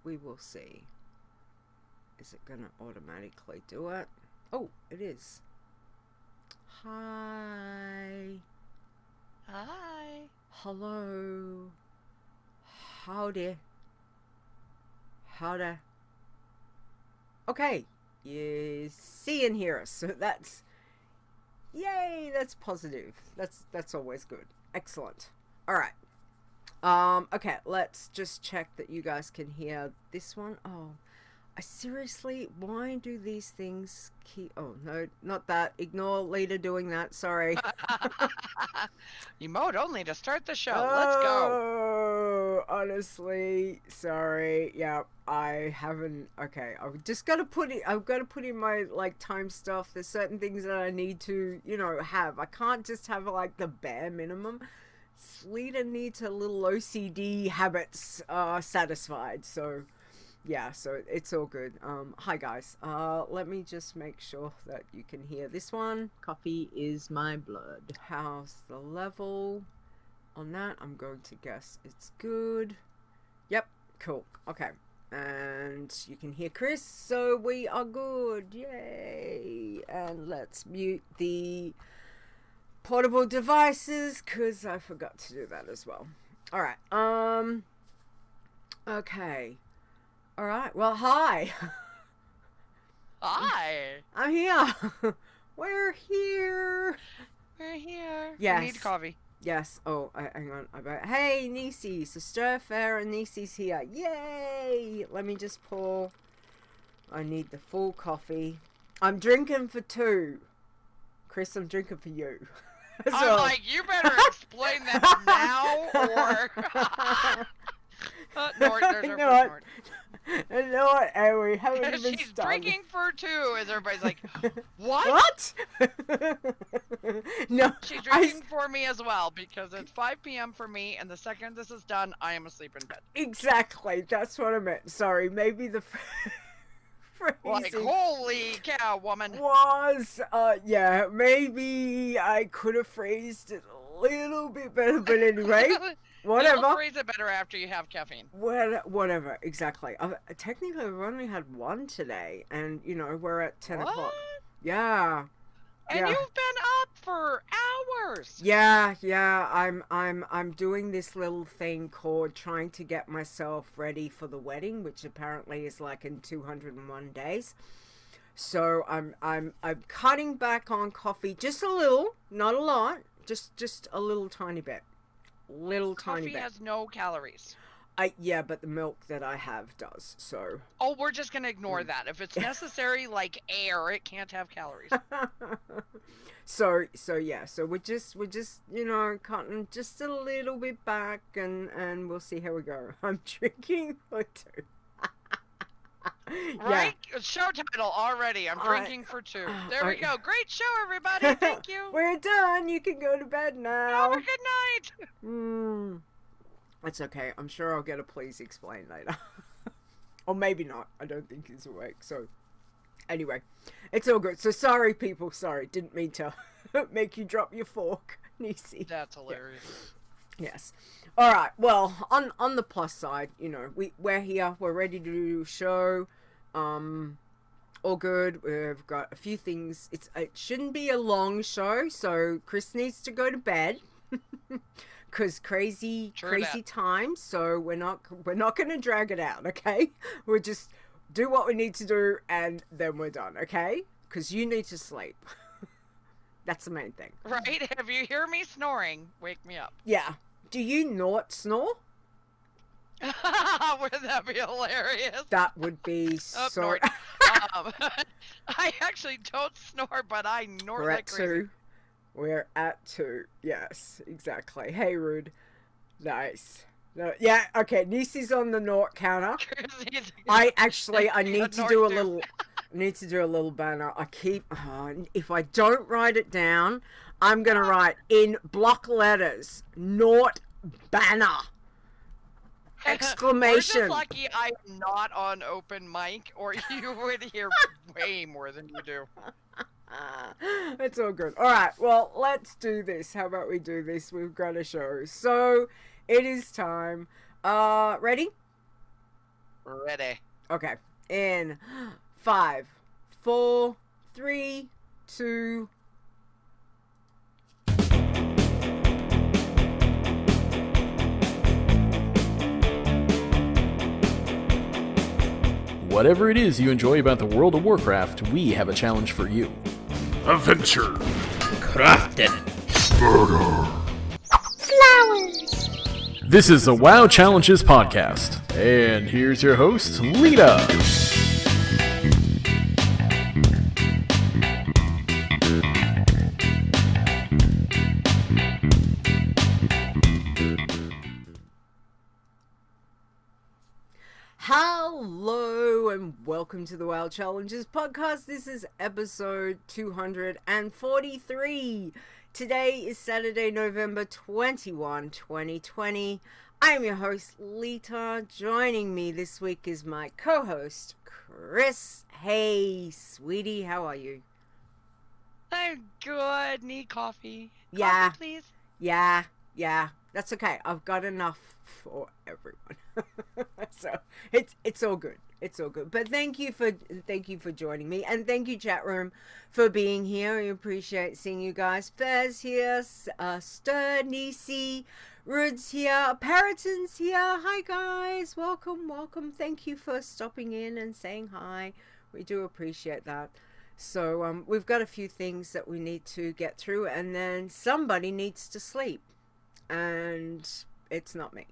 we will see. Is it gonna automatically do it? Oh, it is. Hi. Hi. Hello. Howdy. Howdy. Okay, you see and hear us, so that's yay. That's positive. That's always good. Excellent. All right. Okay, let's just check that you guys can hear this one. Oh, I seriously, why do these things keep... Oh, no, not that. Ignore Leeta doing that. Sorry. Emote only to start the show. Let's go. Oh, honestly, sorry. Yeah, I haven't... Okay, I've just got to put it... I've got to put in my, like, time stuff. There's certain things that I need to, you know, have. I can't just have, like, the bare minimum. Leeta needs her little OCD habits satisfied, so... Yeah, so it's all good. Hi guys. Let me just make sure that you can hear this one. Coffee is my blood. How's the level on that? I'm going to guess it's good. Yep, cool. Okay. And you can hear Chris, so we are good. Yay! And let's mute the portable devices, because I forgot to do that as well. Alright, okay. Alright, well, hi. Hi. I'm here. We're here. We're here. Yes. We need coffee. Yes. Oh, hang on. Hey, Nisi. So Stir Fair and Nisi's here. Yay! Let me just pour. I need the full coffee. I'm drinking for two. Chris, I'm drinking for you. I'm like, you better explain that now, or... Nort, there's our first Nort. No, and we haven't even She's started. drinking for two, as everybody's like, what? What? No. She's drinking for me as well, because it's 5 p.m. for me, and the second this is done, I am asleep in bed. Exactly, that's what I meant. Sorry, maybe the like, holy cow, woman. Was, yeah, maybe I could have phrased it a little bit better, but anyway, whatever. You'll phrase it better after you have caffeine. Well, whatever, exactly. Technically, I've only had one today, and, you know, we're at 10 o'clock. Yeah. And yeah. you've been up for hours. Yeah, I'm doing this little thing called trying to get myself ready for the wedding, which apparently is like in 201 days. So I'm cutting back on coffee just a little, not a lot, just a little tiny bit. Tiny bit. Coffee has no calories. Yeah, but the milk that I have does, so... Oh, we're just gonna ignore that. If it's necessary, like air, it can't have calories. So yeah, so we're just, you know, cutting just a little bit back, and we'll see how we go. I'm drinking for two. Right? Yeah. Show title already. I'm drinking for two. There we go. Great show, everybody. Thank you. We're done. You can go to bed now. Have a good night. It's okay. I'm sure I'll get a please explain later. Or maybe not. I don't think he's awake. So, anyway. It's all good. So, sorry, people. Sorry. Didn't mean to make you drop your fork, Nisi. That's hilarious. Yeah. Yes. Alright. Well, on the plus side, you know, we're here. We're ready to do a show. All good. We've got a few things. It shouldn't be a long show. So, Chris needs to go to bed. Because crazy times, so we're not going to drag it out, okay? We'll just do what we need to do, and then we're done, okay? Because you need to sleep. That's the main thing. Right? If you hear me snoring, wake me up. Yeah. Do you not snore? Wouldn't that be hilarious? That would be so... I actually don't snore, but I snore like crazy. Two. We're at 2. Yes, exactly. Hey, Rude. Nice. No, yeah, okay. Nisi's on the Nort counter. I need to do a little... I need to do a little banner. I keep... if I don't write it down, I'm going to write in block letters, Nort banner. Exclamation. We're just lucky I'm not on open mic, or you would hear way more than you do. It's all good. Alright, well, let's do this. How about we do this? We've got a show. So, it is time. Ready? Ready. Okay. In 5, 4, 3, 2. Whatever it is you enjoy about the World of Warcraft, we have a challenge for you. Adventure. Crafting. Flowers. This is the WoW Challenges podcast, and here's your host, Leeta. Hello and welcome to the WoW Challenges podcast. This is episode 243. Today is Saturday, November 21, 2020. I am your host, Leeta. Joining me this week is my co-host, Chris. Hey, sweetie, how are you? I'm good. Need coffee. Yeah. Coffee, please. Yeah. That's okay. I've got enough for everyone. So it's all good. It's all good. But thank you for joining me, and thank you, chat room, for being here. I appreciate seeing you guys. Fairs here, Stir, Nisi, Rude's here, Paraton's here. Hi guys, welcome. Thank you for stopping in and saying hi. We do appreciate that. So we've got a few things that we need to get through, and then somebody needs to sleep, and it's not me.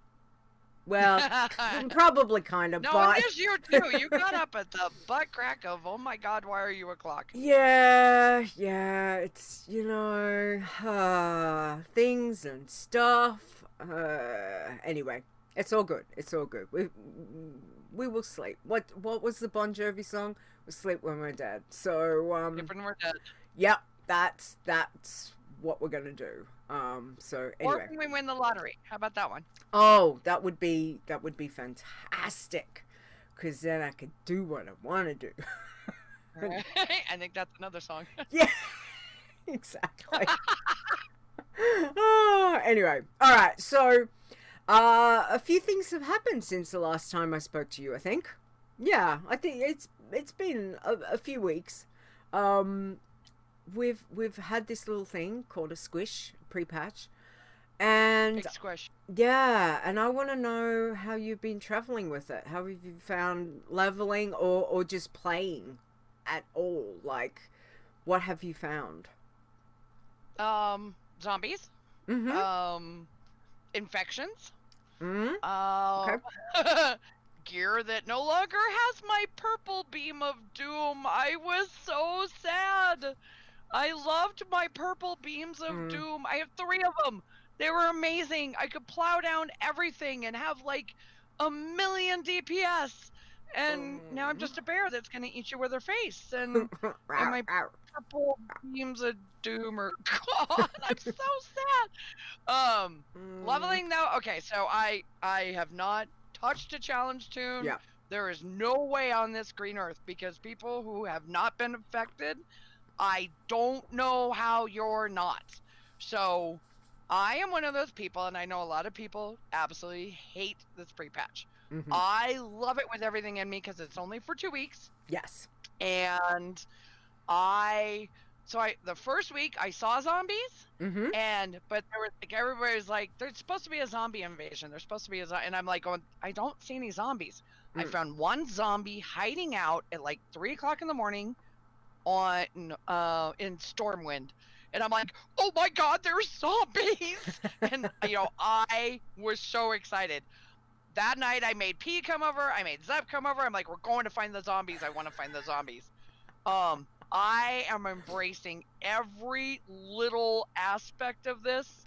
Well, probably kind of, No, but... it is you too. You got up at the butt crack of, oh my god, why are you o'clock? Yeah, it's, things and stuff. Anyway, it's all good. We will sleep. What was the Bon Jovi song? We'll sleep when we're dead. So, Different we're dead. yep, that's what we're gonna do. So anyway. Or when we win the lottery. How about that one? Oh, that would be fantastic, because then I could do what I want to do. I think that's another song. Yeah, exactly. Anyway, all right. So, a few things have happened since the last time I spoke to you. I think. Yeah, I think it's been a few weeks. We've had this little thing called a squish pre-patch, and Big squish. yeah, and I want to know how you've been traveling with it. How have you found leveling or just playing at all? Like, what have you found? Zombies. Mm-hmm. Infections. Mm-hmm. Okay. Gear that no longer has my purple beam of doom. I was so sad. I loved my purple beams of doom. I have 3 of them. They were amazing. I could plow down everything and have like 1,000,000 DPS. And now I'm just a bear that's gonna eat you with her face. And my purple beams of doom are gone. I'm so sad. Leveling though. Okay, so I have not touched a challenge tune. Yeah. There is no way on this green earth, because people who have not been affected, I don't know how you're not. So I am one of those people, and I know a lot of people absolutely hate this pre-patch. Mm-hmm. I love it with everything in me because it's only for 2 weeks. Yes. And the first week I saw zombies, Mm-hmm. but there was like, everybody was like, there's supposed to be a zombie invasion. There's supposed to be and I'm like going, I don't see any zombies. I found one zombie hiding out at like 3 o'clock in the morning in Stormwind, and I'm like, oh my god, there's zombies. And I was so excited. That night I made P come over, I made Zep come over. I'm like, we're going to find the zombies. I want to find the zombies. I am embracing every little aspect of this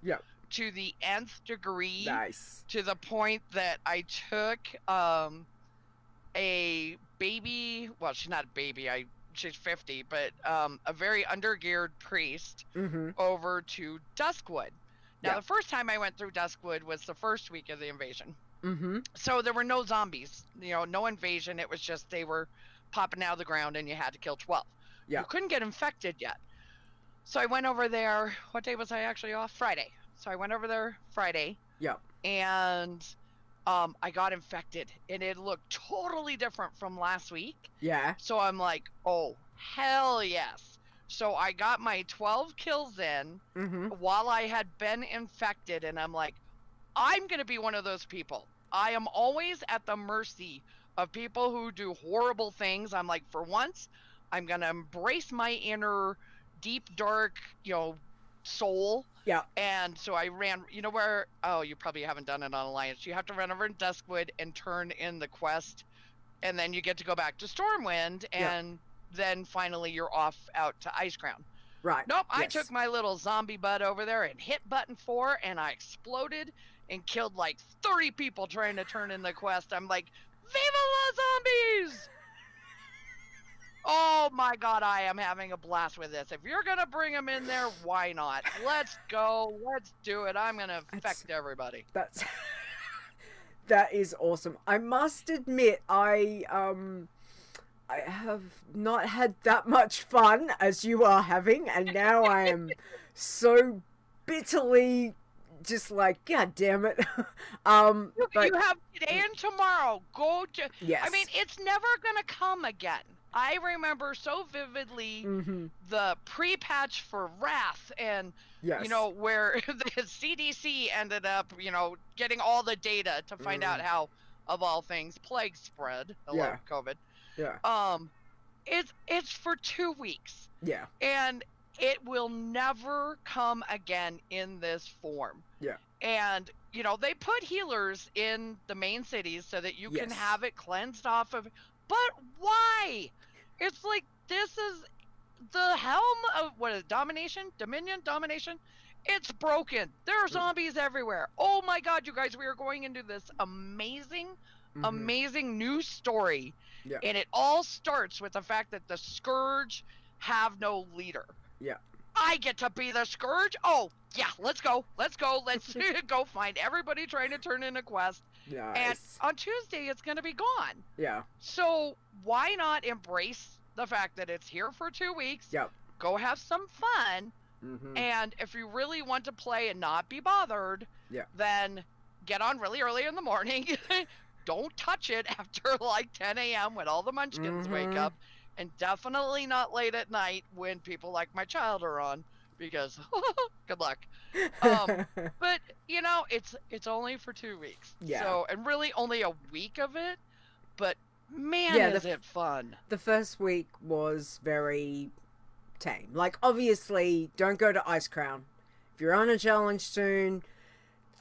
to the nth degree. Nice. To the point that I took a baby, well, she's not a baby, she's 50, but a very undergeared priest over to Duskwood. Now, the first time I went through Duskwood was the first week of the invasion. So there were no zombies, no invasion. It was just they were popping out of the ground and you had to kill 12. You couldn't get infected yet. So I went over there. What day was I actually off? Friday. So I went over there Friday. And I got infected, and it looked totally different from last week. Yeah. So I'm like, oh, hell yes. So I got my 12 kills in while I had been infected, and I'm like, I'm going to be one of those people. I am always at the mercy of people who do horrible things. I'm like, for once, I'm going to embrace my inner deep, dark, soul. Yeah. And so I ran, where, oh, you probably haven't done it on Alliance. You have to run over in Duskwood and turn in the quest, and then you get to go back to Stormwind, and then finally you're off out to Icecrown. Right. Nope, I took my little zombie butt over there and hit button 4, and I exploded and killed like 30 people trying to turn in the quest. I'm like, Viva la zombies! Oh my god, I am having a blast with this. If you're gonna bring them in there, why not? Let's go. Let's do it. I'm gonna infect everybody. That is awesome. I must admit, I have not had that much fun as you are having, and now I am so bitterly just like, god damn it. But you have today and tomorrow. Go to. Yes. I mean, it's never gonna come again. I remember so vividly the pre-patch for Wrath, and where the CDC ended up, getting all the data to find out how, of all things, plague spread. Hello, COVID. Yeah. It's for 2 weeks. Yeah. And it will never come again in this form. Yeah. And they put healers in the main cities so that you can have it cleansed off of. But why? It's like, this is the helm of, what is it, domination? It's broken. There are zombies everywhere. Oh my god, you guys, we are going into this amazing new story. Yeah. And it all starts with the fact that the Scourge have no leader. Yeah. I get to be the Scourge? Oh, yeah, let's go. Let's go go find everybody trying to turn in a quest. Nice. And on Tuesday, it's going to be gone. Yeah. So why not embrace the fact that it's here for 2 weeks? Yep. Go have some fun. And if you really want to play and not be bothered, then get on really early in the morning. Don't touch it after like 10 a.m. when all the munchkins wake up. And definitely not late at night when people like my child are on, because good luck. But it's only for 2 weeks. Yeah. So, and really only a week of it, but man, is it fun. The first week was very tame. Like, obviously, don't go to Icecrown. If you're on a challenge soon,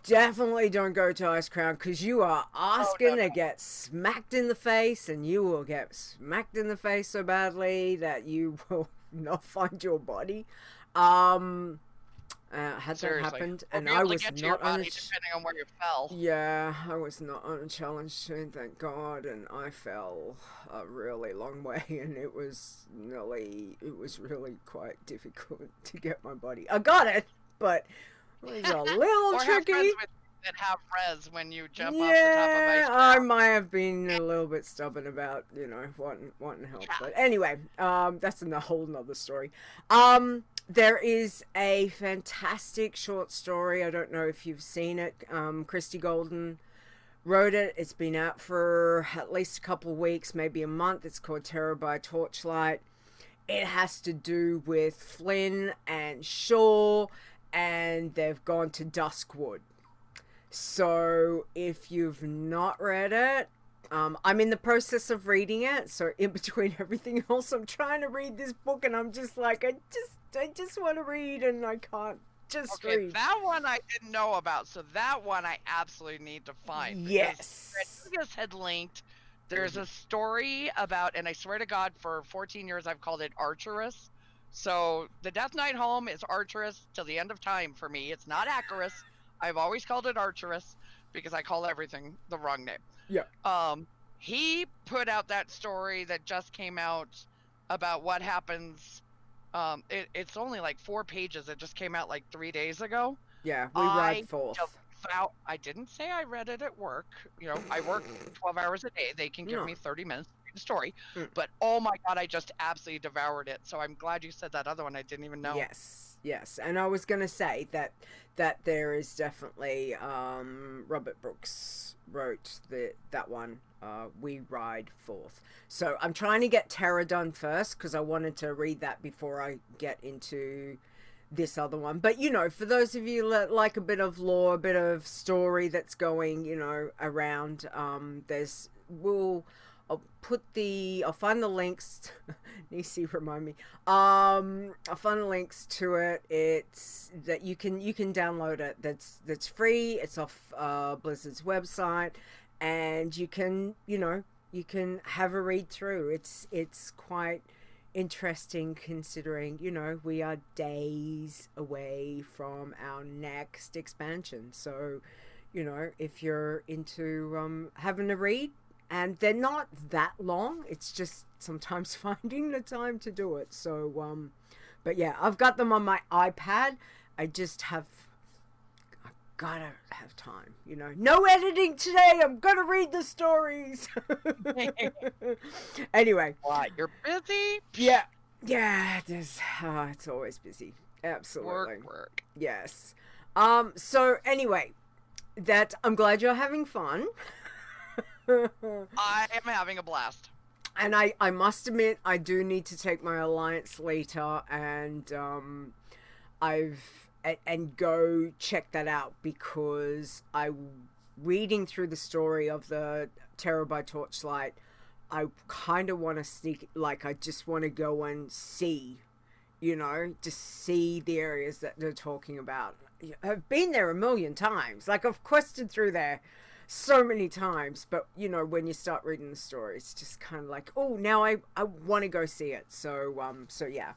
definitely don't go to Icecrown, because you are asking to get smacked in the face, and you will get smacked in the face so badly that you will not find your body. Had that happened, and I was not on depending on where you fell. Yeah, I was not on a challenge soon, thank God, and I fell a really long way, and it was really quite difficult to get my body. I got it, but it was a little tricky. Have friends that have res when you jump off the top of ice. I might have been a little bit stubborn about, wanting help. But anyway, that's a whole nother story. There is a fantastic short story. I don't know if you've seen it. Christy Golden wrote it. It's been out for at least a couple of weeks, maybe a month. It's called Terror by Torchlight. It has to do with Flynn and Shaw, and they've gone to Duskwood. So if you've not read it, I'm in the process of reading it. So in between everything else, I'm trying to read this book, and I'm just like, I just want to read, and I can't just read. That one I didn't know about, so that one I absolutely need to find. Yes. Rodriguez had linked. There's a story about, and I swear to God, for 14 years I've called it Archerus. So the Death Knight home is Archerus till the end of time for me. It's not Acarus. I've always called it Archerus because I call everything the wrong name. Yeah. He put out that story that just came out about what happens. It's only like 4 pages. It just came out like 3 days ago. Yeah, we ride forth. I didn't say I read it at work. You know, I work 12 hours a day. They can give No. me 30 minutes to read a story. Mm. But oh my god, I just absolutely devoured it. So I'm glad you said that other one. I didn't even know. Yes, and I was gonna say that there is definitely Robert Brooks wrote that one. We Ride Forth. So I'm trying to get Terra done first because I wanted to read that before I get into this other one. But you know, for those of you that like a bit of lore, a bit of story that's going, you know, around, I'll find the links. Nisi, remind me. I'll find the links to it. It's that you can download it. That's free. It's off Blizzard's website, and you can have a read through. It's quite interesting considering, you know, we are days away from our next expansion. So, you know, if you're into having a read, and they're not that long, it's just sometimes finding the time to do it. So but yeah, I've got them on my iPad. I gotta have time, you know. No editing today. I'm gonna read the stories. Anyway. What? You're busy? Yeah. It's always busy. Absolutely. Work. Yes. So anyway, I'm glad you're having fun. I am having a blast. And I must admit, I do need to take my Alliance Leeta and go check that out, because reading through the story of the Terror by Torchlight, I kind of want to I just want to go and see, you know, just see the areas that they're talking about. I've been there a million times. Like, I've quested through there so many times, but you know, when you start reading the story, it's just kind of like, oh, now I want to go see it. So yeah,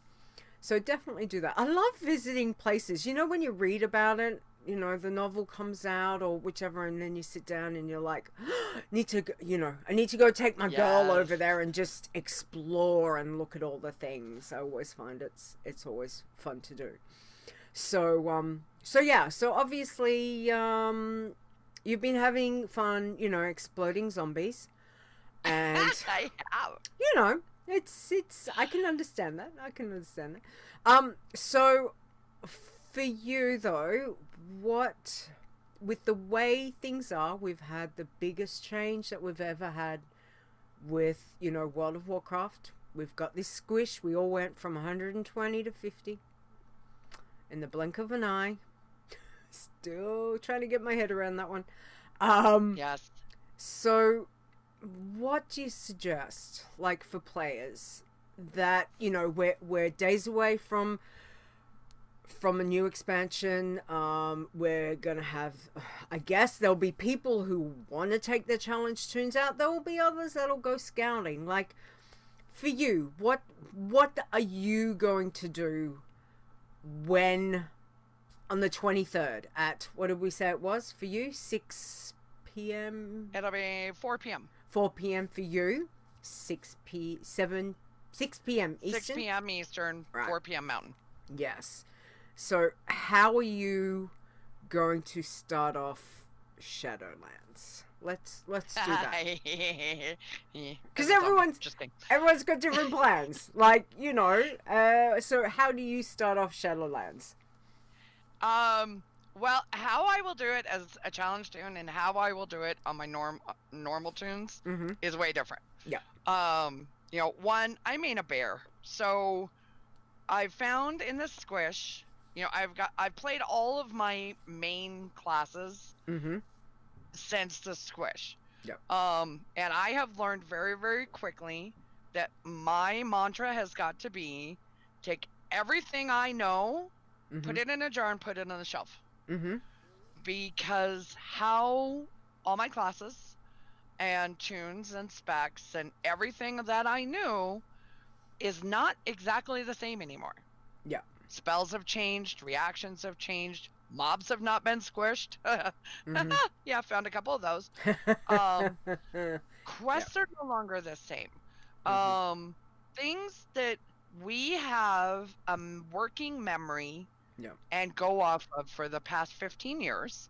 so definitely do that. I love visiting places, you know, when you read about it, you know, the novel comes out or whichever, and then you sit down and you're like, I need to go take my girl over there and just explore and look at all the things. I always find it's always fun to do. So yeah, so obviously you've been having fun, you know, exploding zombies, and I have. you know, it's I can understand that. So for you though, what, with the way things are, we've had the biggest change that we've ever had with, you know, World of Warcraft. We've got this squish. We all went from 120 to 50 in the blink of an eye. Still trying to get my head around that one. Yes. So what do you suggest, like, for players that, you know, we're days away from a new expansion? We're gonna have, I guess there'll be people who want to take their challenge tunes out. There will be others that'll go scouting. Like, for you, what are you going to do when on the 23rd at, what did we say it was for you? 6 p.m. It'll be 4 p.m. 4 p.m. for you. 6 p.m. Eastern. 6 p.m. Eastern, right. 4 p.m. Mountain. Yes. So how are you going to start off Shadowlands? Let's do that. Because everyone's got different plans. Like, you know, so how do you start off Shadowlands? Well, how I will do it as a challenge tune and how I will do it on my normal tunes is way different. Yeah. You know, one, I main a bear. So I found in the squish, you know, I've played all of my main classes since the squish. Yep. And I have learned very, very quickly that my mantra has got to be, take everything I know, put it in a jar and put it on the shelf. Because how all my classes and tunes and specs and everything that I knew is not exactly the same anymore. Yeah. Spells have changed, reactions have changed, mobs have not been squished. Yeah, I found a couple of those. Quests are no longer the same. Things that we have a working memory and go off of for the past 15 years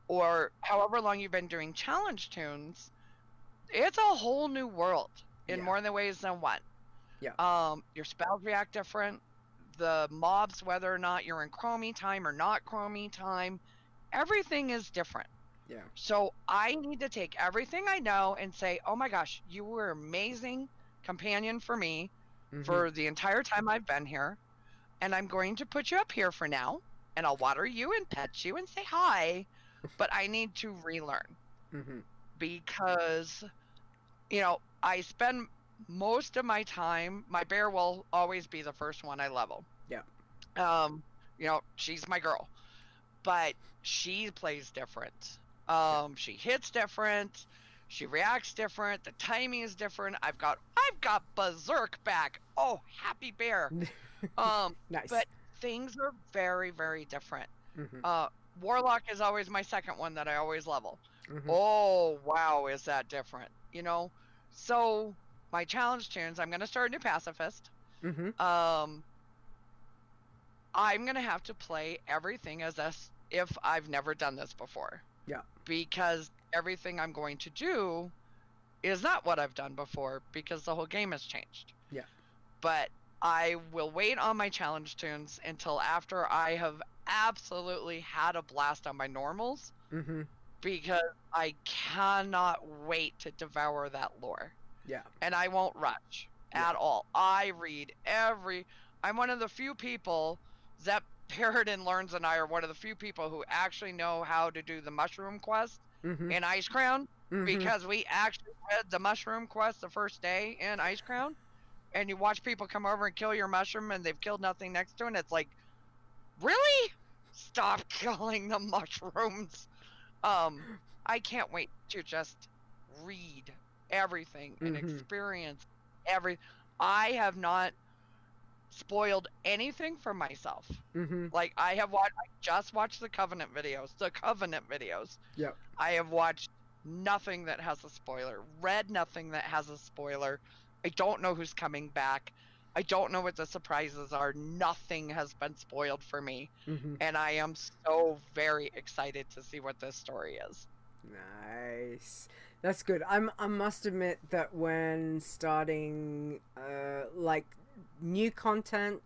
or however long you've been doing challenge tunes, it's a whole new world in more than ways than one. Yeah. Your spells react different. The mobs, whether or not you're in chromie time or not chromie time, everything is different. Yeah. So I need to take everything I know and say, oh my gosh, you were an amazing companion for me for the entire time I've been here. And I'm going to put you up here for now. And I'll water you and pet you and say hi. But I need to relearn. Because, I spend most of my time, my bear will always be the first one I level. Yeah. She's my girl. But she plays different. She hits different. She reacts different. The timing is different. I've got Berserk back. Oh, happy bear. Nice. But things are very, very different. Warlock is always my second one that I always level. Oh, wow, is that different? So my challenge tunes, I'm going to start a new pacifist. I'm going to have to play everything as if I've never done this before. Yeah. Because everything I'm going to do is not what I've done before because the whole game has changed. Yeah. But I will wait on my challenge tunes until after I have absolutely had a blast on my normals. Because I cannot wait to devour that lore. Yeah. And I won't rush at all. I read I'm one of the few people, Zep, Parrot, and Learns and I are one of the few people who actually know how to do the mushroom quest in Ice Crown. Because we actually read the mushroom quest the first day in Ice Crown. And you watch people come over and kill your mushroom and they've killed nothing next to it. And it's like, really? Stop killing the mushrooms. I can't wait to just read everything and experience I have not spoiled anything for myself. Like I just watched the Covenant videos. Yep. I have watched nothing that has a spoiler, read nothing that has a spoiler. I don't know who's coming back. I don't know what the surprises are. Nothing has been spoiled for me. And I am so very excited to see what this story is. Nice. That's good. I must admit that when starting like new content,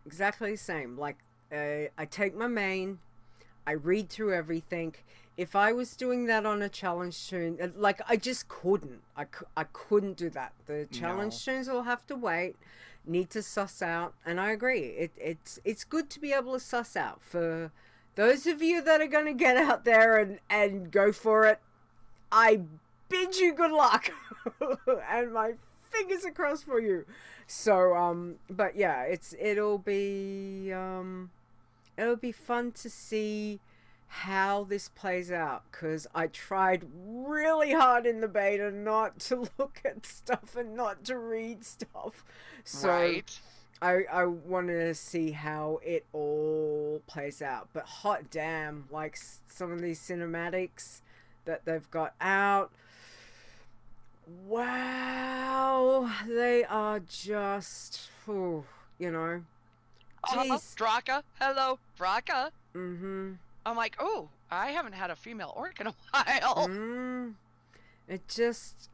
exactly the same. Like I take my main, I read through everything. If I was doing that on a challenge tune, like I just couldn't. I couldn't do that. The challenge tunes will have to wait. Need to suss out, and I agree. It's good to be able to suss out. For those of you that are going to get out there and go for it, I bid you good luck, and my fingers are crossed for you. So but yeah, it'll be fun to see how this plays out, because I tried really hard in the beta not to look at stuff and not to read stuff. So right. I wanted to see how it all plays out. But hot damn, like some of these cinematics that they've got out, wow, they are just, jeez. Draka, hello, Draka. I'm like, oh, I haven't had a female orc in a while. It just,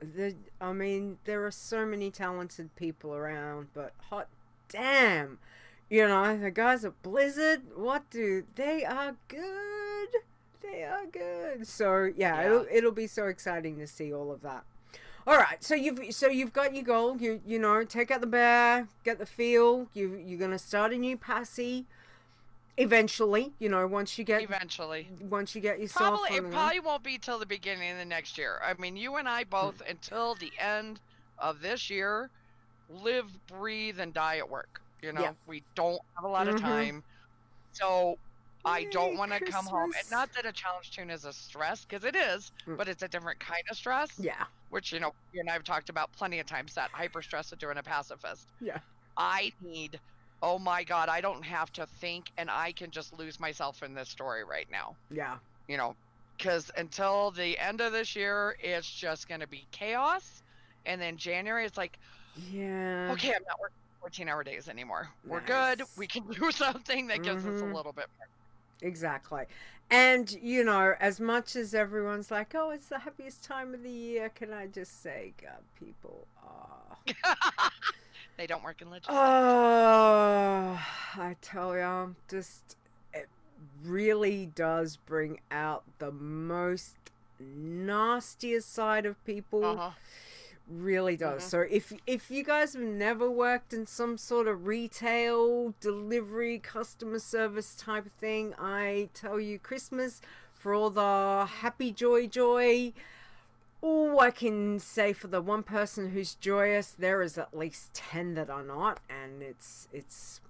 I mean, there are so many talented people around, but hot damn, the guys at Blizzard, they are good. They are good. So yeah. It'll be so exciting to see all of that. All right, so you've got your goal. You take out the bear, get the feel. You're gonna start a new passy. Eventually, once you get yourself it probably won't be till the beginning of the next year. I mean, you and I both until the end of this year live, breathe, and die at work. We don't have a lot of time, so I don't want to come home. And not that a challenge tune is a stress, because it is, but it's a different kind of stress. Yeah. Which you and I have talked about plenty of times, that hyper stress of doing a pacifist. Yeah. I need. Oh my God, I don't have to think, and I can just lose myself in this story right now. Yeah. Because until the end of this year, it's just going to be chaos. And then January, it's like, yeah, okay, I'm not working 14-hour days anymore. We're good. We can do something that gives us a little bit more. Exactly. And, you know, as much as everyone's like, oh, it's the happiest time of the year, can I just say, God, people are. They don't work in logistics. Oh, I tell you, just, it really does bring out the most nastiest side of people. Really does. So if you guys have never worked in some sort of retail, delivery, customer service type of thing, I tell you, Christmas, for all the happy joy. Oh, I can say for the one person who's joyous, there is at least 10 that are not, and it's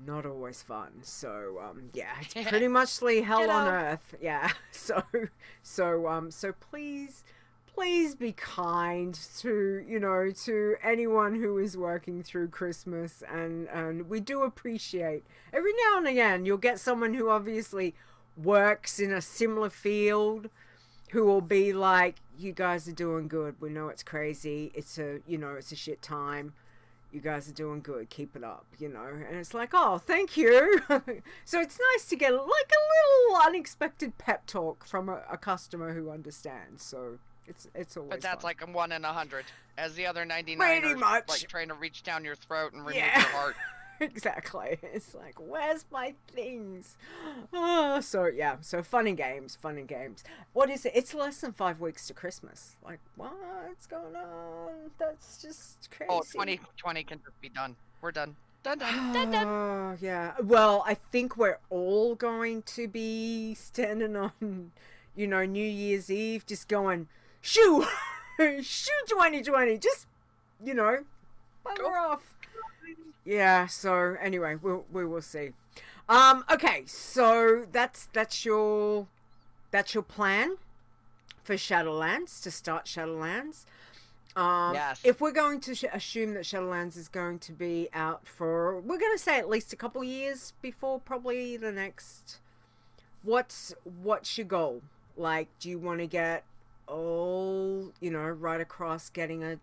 not always fun. So yeah, it's pretty much hell on earth. Yeah. So please be kind to, you know, to anyone who is working through Christmas, and we do appreciate every now and again you'll get someone who obviously works in a similar field who will be like, you guys are doing good. We know it's crazy. It's a shit time. You guys are doing good. Keep it up, you know. And it's like, oh, thank you. So it's nice to get like a little unexpected pep talk from a customer who understands. So it's always. But that's fun. like a 1 in 100, as the other 99 Pretty are much. like trying to reach down your throat and remove your heart. Exactly. It's like, where's my things? Oh, so yeah. So fun and games. What is it? It's less than 5 weeks to Christmas. Like, what's going on? That's just crazy. Oh, 2020 can just be done. We're done. Done. Oh, yeah. Well, I think we're all going to be standing on, you know, New Year's Eve, just going, shoo 2020. Just, you know, bugger off. Yeah, so anyway, we will see. Okay, so that's your plan for Shadowlands, to start Shadowlands. Yes. If we're going to assume that Shadowlands is going to be out for, we're going to say at least a couple years before probably the next. What's your goal? Like, do you want to get all, you know, right across getting a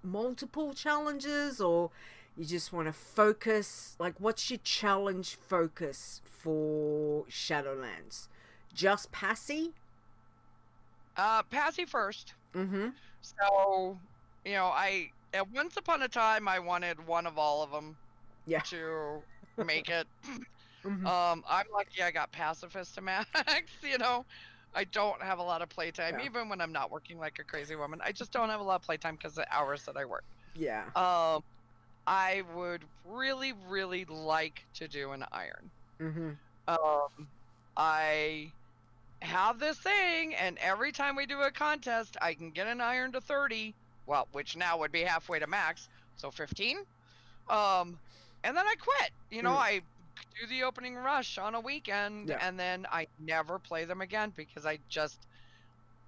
multiple challenges, or you just want to focus? Like, what's your challenge focus for Shadowlands? Just Passy? Passy first. So, you know, at once upon a time I wanted one of all of them. Yeah. To make it. I'm lucky I got Pacifist to max. You know, I don't have a lot of playtime, even when I'm not working like a crazy woman. I just don't have a lot of playtime because of the hours that I work. Yeah. I would really, really like to do an iron. I have this thing, and every time we do a contest, I can get an iron to 30. Well, which now would be halfway to max, so 15. And then I quit. You know, I do the opening rush on a weekend, and then I never play them again because I just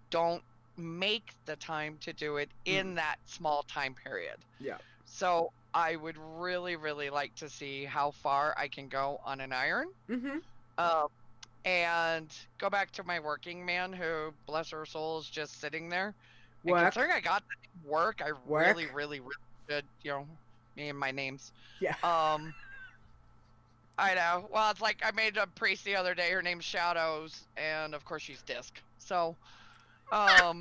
don't make the time to do it in that small time period. Yeah. So I would really, really like to see how far I can go on an iron. And go back to my working man who, bless her soul, is just sitting there. And considering I got the work, I really, really, really should, you know, me and my names. Yeah. I know. Well, it's like I made a priest the other day. Her name's Shadows, and of course she's Disc. So, I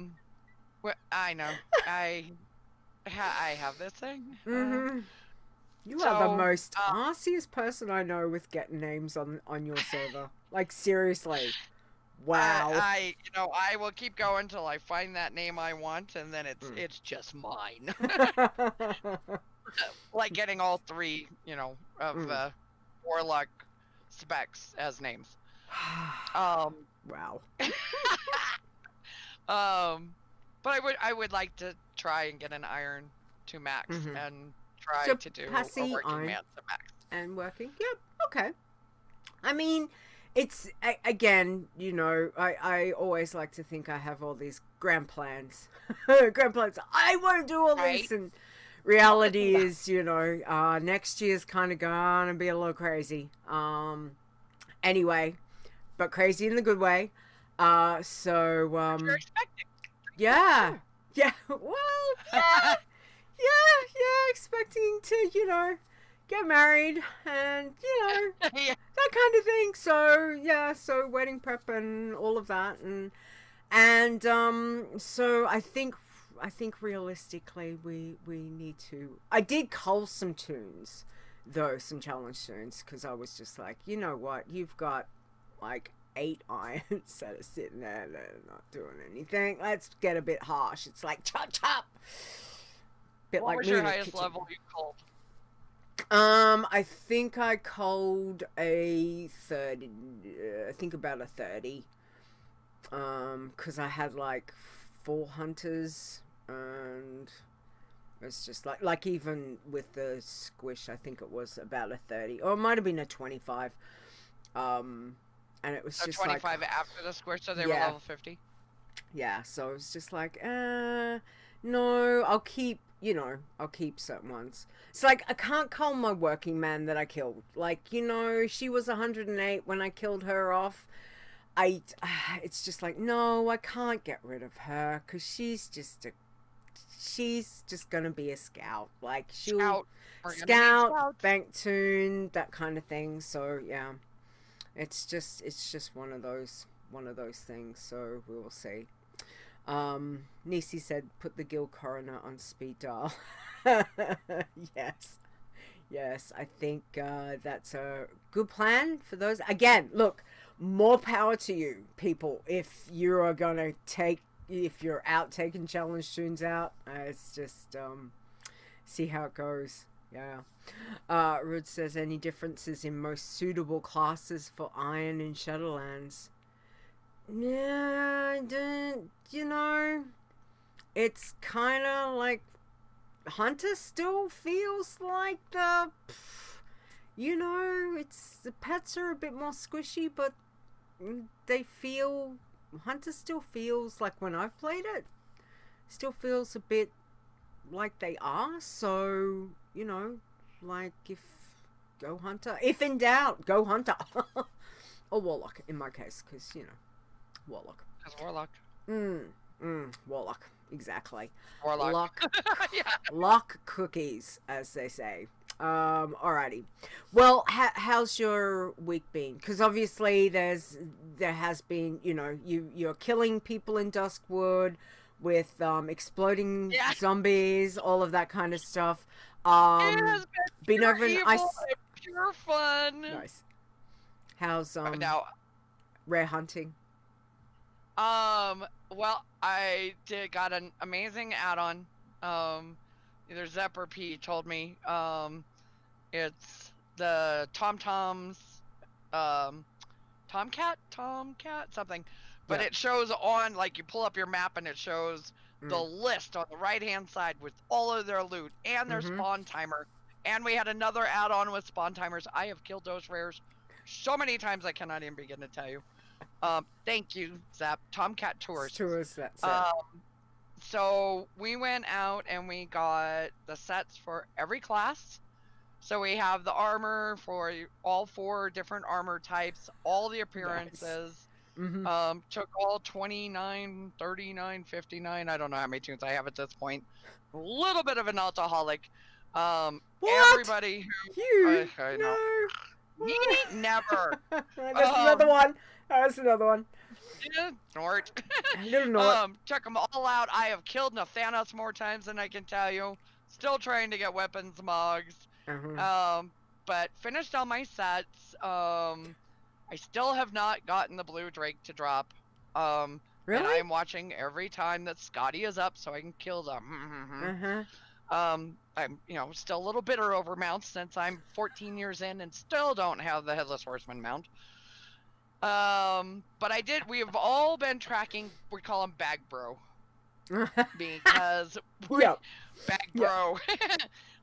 know. I have this thing. You are the most arsiest person I know with getting names on your server. Like, seriously. Wow. I will keep going till I find that name I want, and then it's just mine. Like getting all 3, you know, of Warlock specs as names. Wow. But I would like to try and get an iron to max and try to do Passy, a working iron, man to max. And working. Yep. Okay. I mean, it's, again, you know, I always like to think I have all these grand plans. I want to do all this, and reality is, you know, next year's kind of gonna be a little crazy. Anyway, but crazy in the good way. You're expecting. Yeah. Well, yeah. expecting to, you know, get married, and, you know, that kind of thing. So yeah, so wedding prep and all of that, and so I think realistically we need to. I did cull some tunes though, some challenge tunes, because I was just like, you know what, you've got like 8 irons that are sitting there that are not doing anything. Let's get a bit harsh. It's like chop chop. Bit What like was me your in the highest kitchen. level you called? I think I culled a 30. I think about a 30. Because I had like 4 hunters, and it's just like even with the squish, I think it was about a 30, or it might have been a 25. And it was So just 25 like, after the squish, so they were yeah. level 50? Yeah, so it was just like, no, I'll keep certain ones. It's like, I can't cull my working man that I killed. Like, she was 108 when I killed her off. It's just like, no, I can't get rid of her, because she's just gonna be a scout. Like, she'll scout, bank tune, that kind of thing. So yeah, it's just one of those things. So we will see. Nisi said, put the guild coroner on speed dial. Yes, I think that's a good plan for those. Again, look, more power to you, people. If you're out taking challenge tunes out, it's just see how it goes. Yeah. Rud says, any differences in most suitable classes for Iron in Shadowlands? Yeah, I don't, it's kind of like Hunter still feels like it's the pets are a bit more squishy, but Hunter still feels like, when I've played it, still feels a bit like they are. So, like, go Hunter. If in doubt, go Hunter. Or Warlock, in my case, because, Warlock. Because Warlock. Warlock, exactly. Warlock. Yeah. Lock cookies, as they say. Alrighty. Well, how's your week been? Because obviously there has been, you're killing people in Duskwood with exploding zombies, all of that kind of stuff. It has been over in ice. Pure fun. Nice. How's now rare hunting? Well, I got an amazing add-on. Either Zep or P told me. It's the Tomtom's, Tomcat, something. But it shows on, like, you pull up your map and it shows the list on the right-hand side with all of their loot and their spawn timer. And we had another add-on with spawn timers. I have killed those rares so many times I cannot even begin to tell you. Thank you, Zap. Tomcat Tours. That's it. So we went out and we got the sets for every class. So we have the armor for all 4 different armor types, all the appearances. Nice. Took all 29, 39, 59. I don't know how many tunes I have at this point. A little bit of an alcoholic. What? Everybody who I know. Me? Never. That's another one. That's another one. Nort. Little Nort. Check them all out. I have killed Nathanos more times than I can tell you. Still trying to get weapons mogs. But finished all my sets. I still have not gotten the blue drake to drop. Really? And I'm watching every time that Scotty is up so I can kill them. I'm, still a little bitter over mounts since I'm 14 years in and still don't have the Headless Horseman mount. But we've all been tracking, we call him Bag Bro. Because Bag Bro.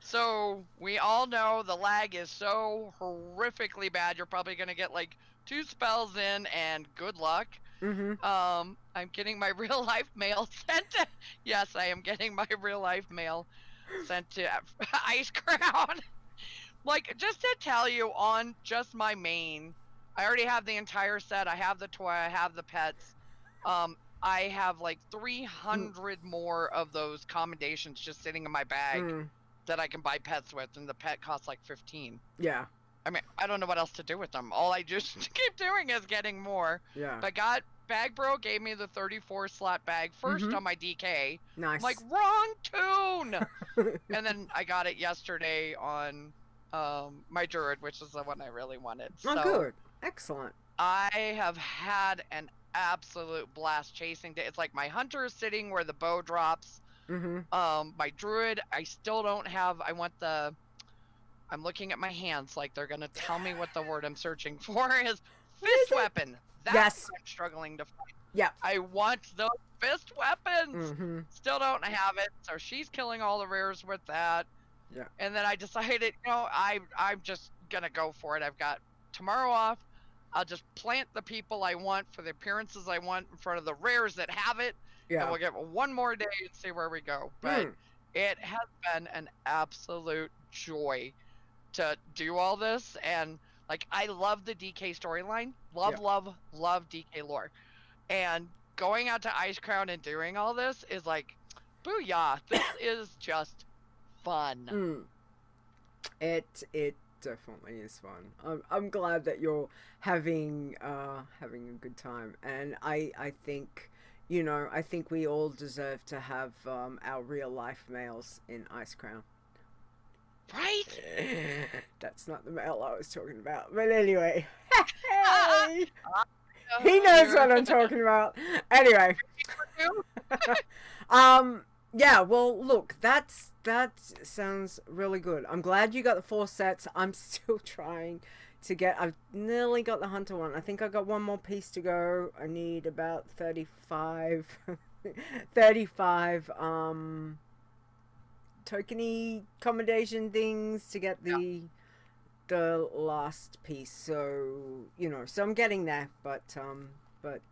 So we all know the lag is so horrifically bad. You're probably going to get like 2 spells in and good luck. I'm getting my real life mail sent to, yes, I am getting my real life mail sent to Ice Crown. Like, just to tell you, on just my main, I already have the entire set. I have the toy, I have the pets. I have like 300 more of those commendations just sitting in my bag that I can buy pets with, and the pet costs like 15. Yeah. I mean, I don't know what else to do with them. All I just keep doing is getting more. Yeah. But Bag Bro gave me the 34 slot bag first on my DK. Nice. I'm like, wrong tune! And then I got it yesterday on my Druid, which is the one I really wanted. Oh, So good. Excellent. I have had an absolute blast chasing. It's like my Hunter is sitting where the bow drops. My Druid, I still don't have. I'm looking at my hands like they're gonna tell me what the word I'm searching for is. Fist weapon. That's what I'm struggling to find. Yeah. I want those fist weapons. Still don't have it. So she's killing all the rares with that. Yeah. And then I decided, I'm just gonna go for it. I've got tomorrow off. I'll just plant the people I want for the appearances I want in front of the rares that have it. Yeah. And we'll get one more day and see where we go. But it has been an absolute joy to do all this. And like, I love the DK storyline. Love DK lore. And going out to Ice Crown and doing all this is like, booyah. This is just fun. It definitely is fun. I'm glad that you're having a good time, and I think, I think we all deserve to have our real life males in Ice Crown. Right? That's not the male I was talking about, but anyway. Hey! He knows what I'm talking about. Anyway. Yeah, well, look, that sounds really good. I'm glad you got the 4 sets. I'm still trying to get. I've nearly got the Hunter one. I think I got one more piece to go. I need about 35 tokeny accommodation things to get the last piece. So, so I'm getting there, but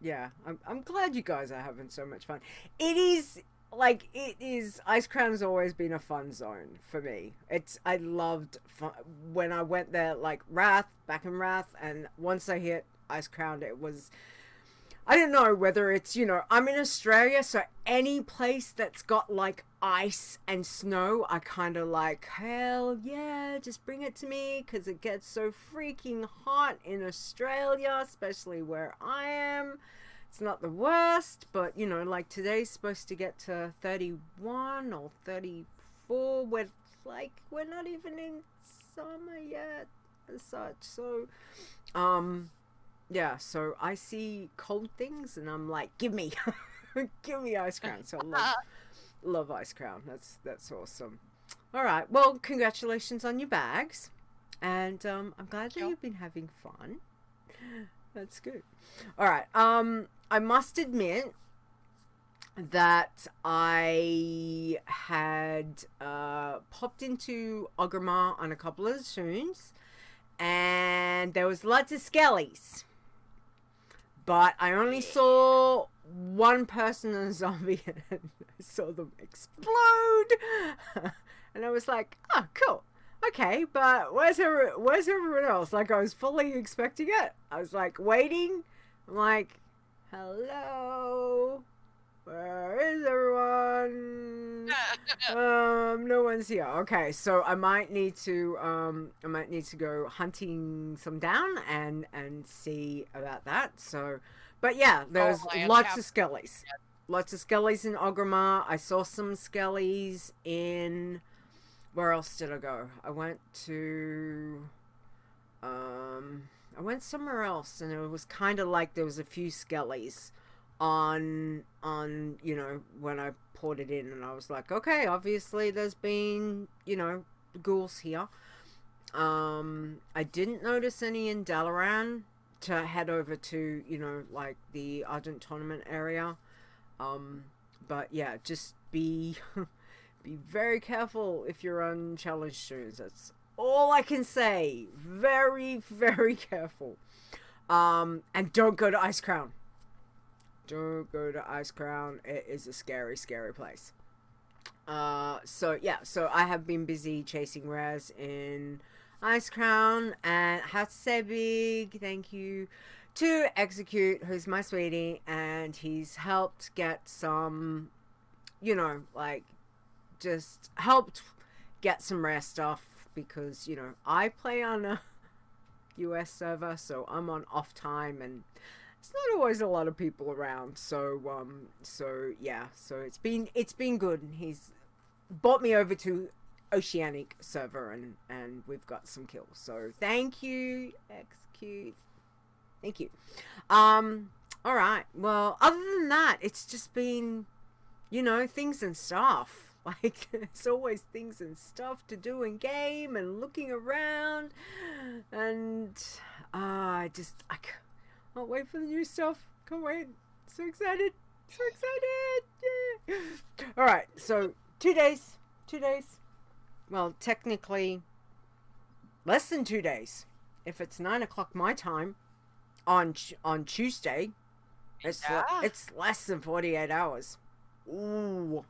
yeah, I'm glad you guys are having so much fun. It is Ice Crown's always been a fun zone for me. I loved fun when I went there, like back in Wrath, and once I hit Ice Crown, it was, I don't know whether it's, I'm in Australia, so any place that's got like ice and snow, I kind of like, hell yeah, just bring it to me, because it gets so freaking hot in Australia, especially where I am. It's not the worst, but like today's supposed to get to 31 or 34. We're not even in summer yet as such. So, yeah, so I see cold things and I'm like, give me, give me Ice Crown. So I love Ice Crown. That's awesome. All right. Well, congratulations on your bags. And I'm glad that you've been having fun. That's good. All right. I must admit that I had popped into Ogremar on a couple of tunes, and there was lots of skellies. But I only saw one person and a zombie, and I saw them explode. And I was like, oh, cool. Okay, but where's everyone else? Like, I was fully expecting it. I was like waiting. I'm like, hello, where is everyone? No one's here. Okay, so I might need to go hunting some down and see about that. So, but yeah, there's lots of skellies. Lots of skellies in Ogremar. I saw some skellies in, where else did I go? I went somewhere else, and it was kind of like there was a few skellies on when I poured it in, and I was like, okay, obviously there's been ghouls here. I didn't notice any in Dalaran to head over to like the Argent Tournament area, but yeah, just be very careful if you're on challenge tunes. That's all I can say. Very, very careful. And don't go to Ice Crown. Don't go to Ice Crown. It is a scary, scary place. So yeah, so I have been busy chasing rares in Ice Crown, and I have to say a big thank you to Execute, who's my sweetie, and he's helped get some, just helped get some rare stuff, because I play on a US server, so I'm on off time, and it's not always a lot of people around. So yeah, so it's been good. He's brought me over to Oceanic server, and we've got some kills. So thank you, execute. Thank you. All right. Well, other than that, it's just been, things and stuff. Like, there's always things and stuff to do in game and looking around, and I can't wait for the new stuff. Can't wait. So excited. So excited. Yeah. All right. So 2 days. 2 days. Well, technically, less than 2 days. If it's 9 o'clock my time on Tuesday, it's less than 48 hours. Ooh,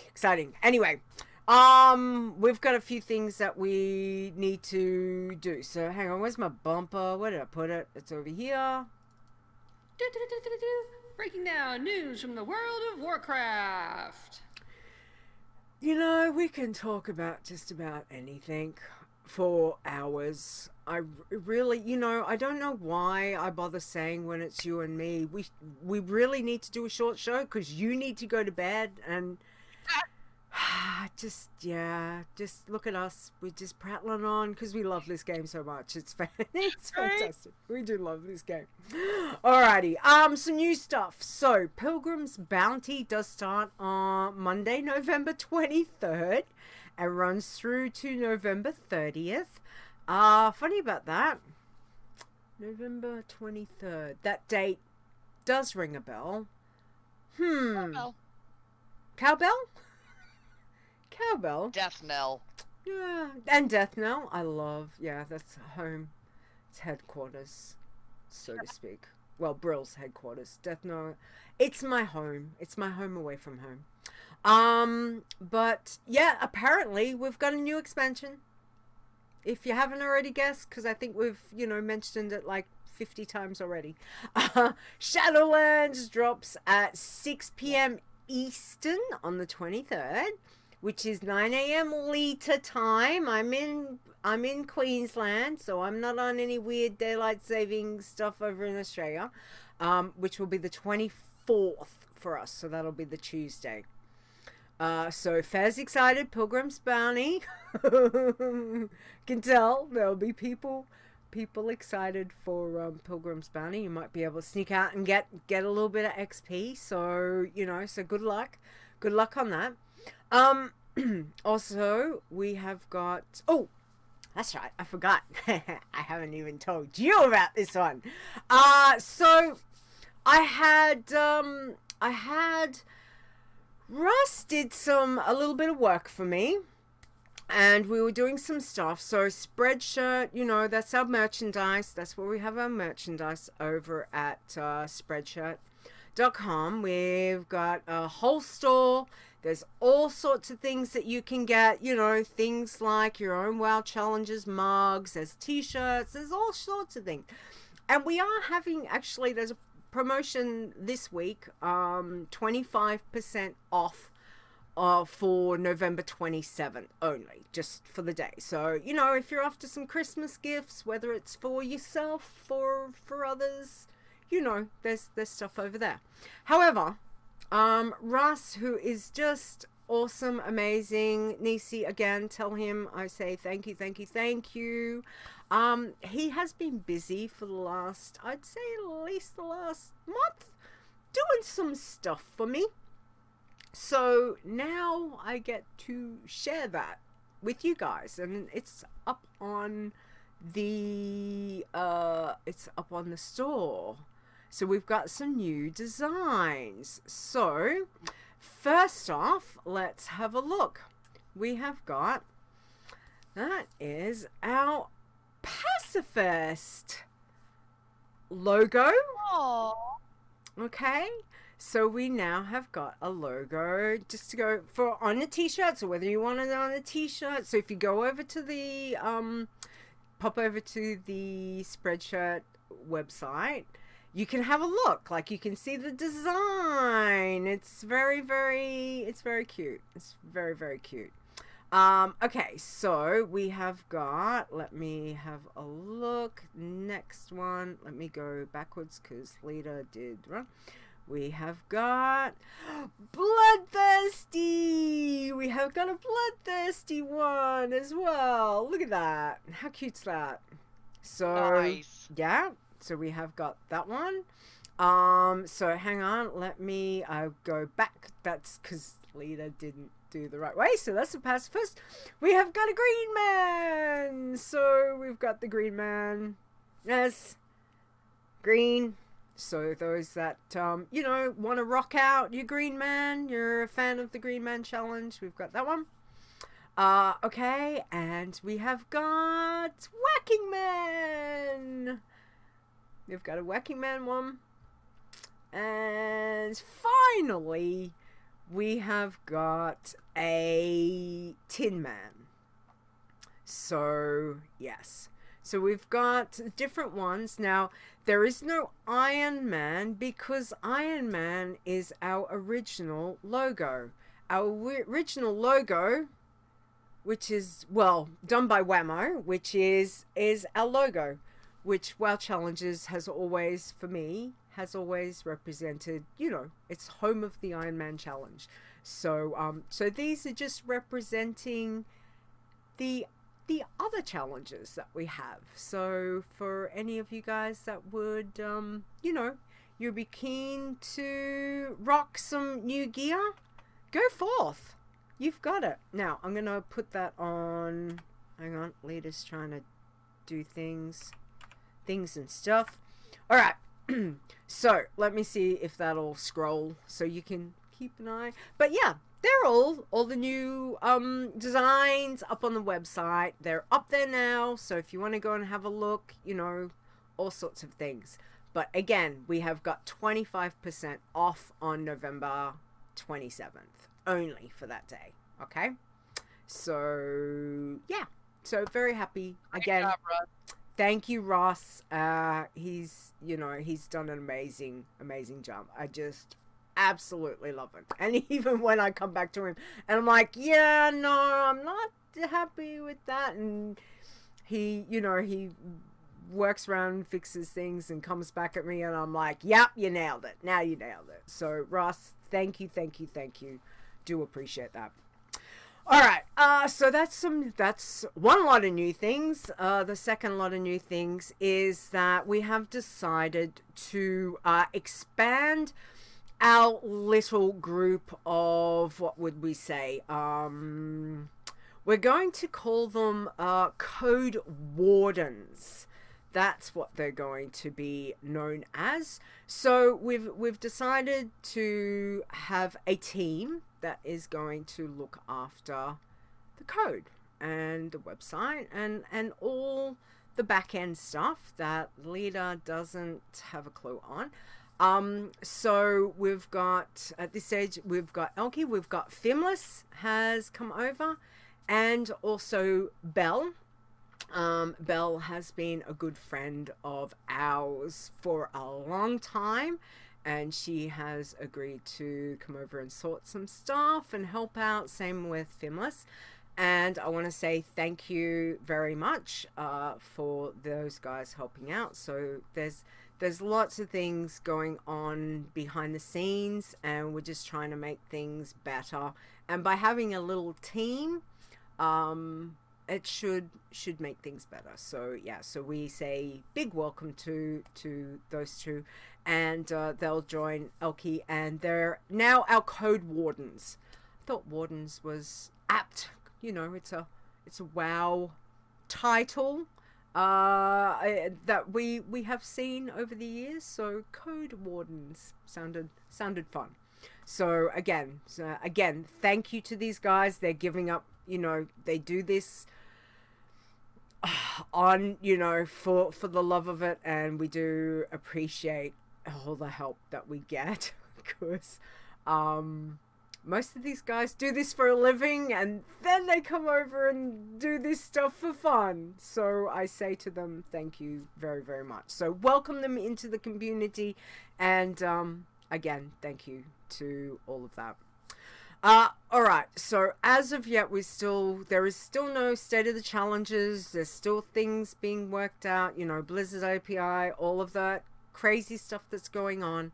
exciting. Anyway, we've got a few things that we need to do. So hang on, where's my bumper? Where did I put it? It's over here. Breaking down news from the world of Warcraft. We can talk about just about anything for hours. I really, I don't know why I bother saying when it's you and me. We really need to do a short show because you need to go to bed, and just look at us. We're just prattling on because we love this game so much. It's fantastic. Right? We do love this game. Alrighty, some new stuff. So Pilgrim's Bounty does start on Monday, November 23rd, and runs through to November 30th. Funny about that. November 23rd. That date does ring a bell. Cowbell. Cowbell? Cowbell. Death knell. Yeah, and Death Knell. I love. Yeah, that's home. It's headquarters, so to speak. Well, Brill's headquarters. Death Knell. It's my home. It's my home away from home. But yeah, apparently we've got a new expansion. If you haven't already guessed, because I think we've, mentioned it like 50 times already. Shadowlands drops at 6 p.m. Eastern on the 23rd, which is 9 a.m. Leeta time. I'm in Queensland, so I'm not on any weird daylight saving stuff over in Australia, which will be the 24th for us, so that'll be the Tuesday. So Fair's excited. Pilgrim's Bounty. Can tell there'll be people excited for Pilgrim's Bounty. You might be able to sneak out and get a little bit of XP. So so good luck on that. Also we have got, oh, that's right, I forgot. I haven't even told you about this one. So I had Russ did a little bit of work for me, and we were doing some stuff. So Spreadshirt, that's our merchandise. That's where we have our merchandise over at Spreadshirt.com. We've got a whole store. There's all sorts of things that you can get, things like your own WoW challenges, mugs, there's t-shirts, there's all sorts of things. And we are having, actually, there's a promotion this week, 25% off for November 27th only, just for the day. So, if you're after some Christmas gifts, whether it's for yourself or for others, there's stuff over there. However, Russ, who is just awesome, amazing, Nisi, again, tell him I say thank you. He has been busy for the last, I'd say at least the last month, doing some stuff for me. So now I get to share that with you guys, and it's up on the store. So we've got some new designs. So first off, let's have a look. We have got, that is our Pacifist logo. Aww. Okay, so we now have got a logo just to go for on a t-shirt. So whether you want it on a t-shirt, so if you go over to the pop over to the Spreadshirt website, you can have a look. Like, you can see the design. It's very, very, it's very cute. It's very, very cute. Okay, so we have got, let me have a look. Next one, let me go backwards because Leeta did run. We have got Bloodthirsty. We have got a Bloodthirsty one as well. Look at that. How cute's that? So, Nice. yeah, so we have got that one. So hang on, let me go back. That's because Leeta didn't do the right way, so that's the pass first. We have got a green man. So we've got the green man. Yes, green. So those that you know, want to rock out your green man, you're a fan of the Green Man Challenge, we've got that one. Okay, and we have got Whacking Man. We've got a Whacking Man one. And finally, we have got a Tin Man. So, yes. So we've got different ones. Now, there is no Iron Man because Iron Man is our original logo. Our original logo, which is, well, done by Whammo, which is our logo, which WoW Challenges has always, for me, has always represented, you know, it's home of the Iron Man Challenge. So, so these are just representing the other challenges that we have. So for any of you guys that would, you know, you'd be keen to rock some new gear, go forth. You've got it. Now, I'm going to put that on. Hang on. Leeta's trying to do things and stuff. All right. So let me see if that'll scroll so you can keep an eye. But yeah, they're all the new designs up on the website. They're up there now. So if you want to go and have a look, you know, all sorts of things. But again, we have got 25% off on November 27th only for that day. Okay. So yeah. So very happy again. Great job, Russ. Thank you, Ross. He's, you know, he's done an amazing job. I just absolutely love it. And even when I come back to him and I'm like, yeah, no, I'm not happy with that. And he, you know, he works around, fixes things and comes back at me and I'm like, yep, you nailed it. Now you nailed it. So Ross, thank you. Do appreciate that. All right, so that's one lot of new things. The second lot of new things is that we have decided to expand our little group of, what would we say? We're going to call them Code Wardens. That's what they're going to be known as. So we've decided to have a team that is going to look after the code and the website and all the back end stuff that Leeta doesn't have a clue on. So we've got, at this stage, we've got Elke, we've got Fimlys has come over, and also Belle. Belle has been a good friend of ours for a long time, and she has agreed to come over and sort some stuff and help out. Same with Fimlys. And I want to say thank you very much for those guys helping out. So there's lots of things going on behind the scenes, and we're just trying to make things better. And by having a little team, it should make things better. So yeah, so we say big welcome to those two, and they'll join Elke, and they're now our Code Wardens. I thought Wardens was apt, you know, it's a WoW title that we have seen over the years. So Code Wardens sounded fun. So again, thank you to these guys. They're giving up, you know, they do this on, you know, for the love of it, and we do appreciate all the help that we get, because most of these guys do this for a living and then they come over and do this stuff for fun. So I say to them, thank you very, very much. So welcome them into the community, and again, thank you to all of that. Alright, so as of yet, there is still no state of the challenges, there's still things being worked out, you know, Blizzard API, all of that crazy stuff that's going on.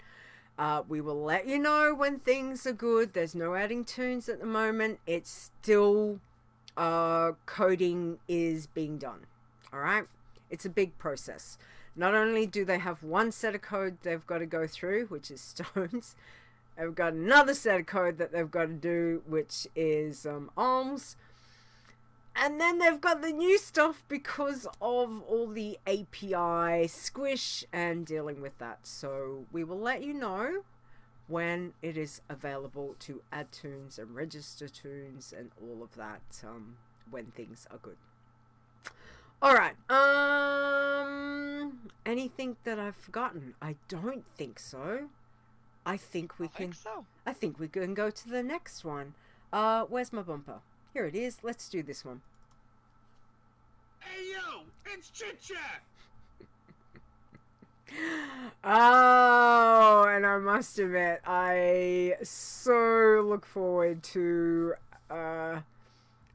We will let you know when things are good. There's no adding tunes at the moment. It's still, coding is being done, alright? It's a big process. Not only do they have one set of code they've got to go through, which is stones, they've got another set of code that they've got to do, which is alms. And then they've got the new stuff because of all the API squish and dealing with that. So we will let you know when it is available to add tunes and register tunes and all of that, when things are good. Alright, anything that I've forgotten? I don't think so. I think we can go to the next one. Where's my bumper? Here it is. Let's do this one. Hey yo, it's Chit Chat! Oh, and I must admit, I so look forward to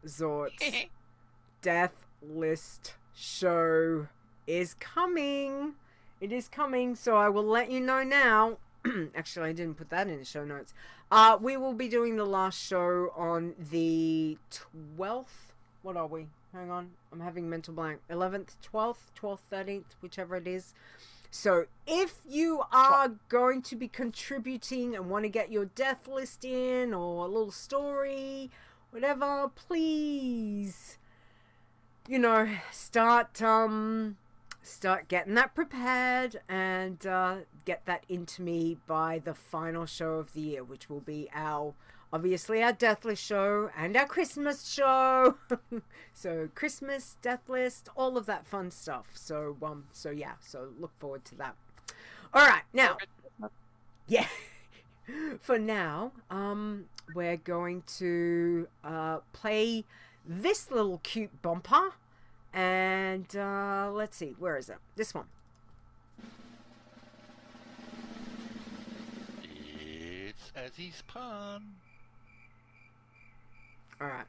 Zort's Death List show is coming. It is coming, so I will let you know now. Actually, I didn't put that in the show notes. We will be doing the last show on the 12th. What are we? Hang on. I'm having mental blank. 11th, 12th, 12th, 13th, whichever it is. So if you are going to be contributing and want to get your death list in or a little story, whatever, please, you know, start getting that prepared and get that into me by the final show of the year, which will be obviously our death list show and our Christmas show. So Christmas, death list, all of that fun stuff. So yeah, so look forward to that. All right, now, yeah, for now, we're going to play this little cute bumper. And let's see, where is it? This one. It's Azzy's pun. All right,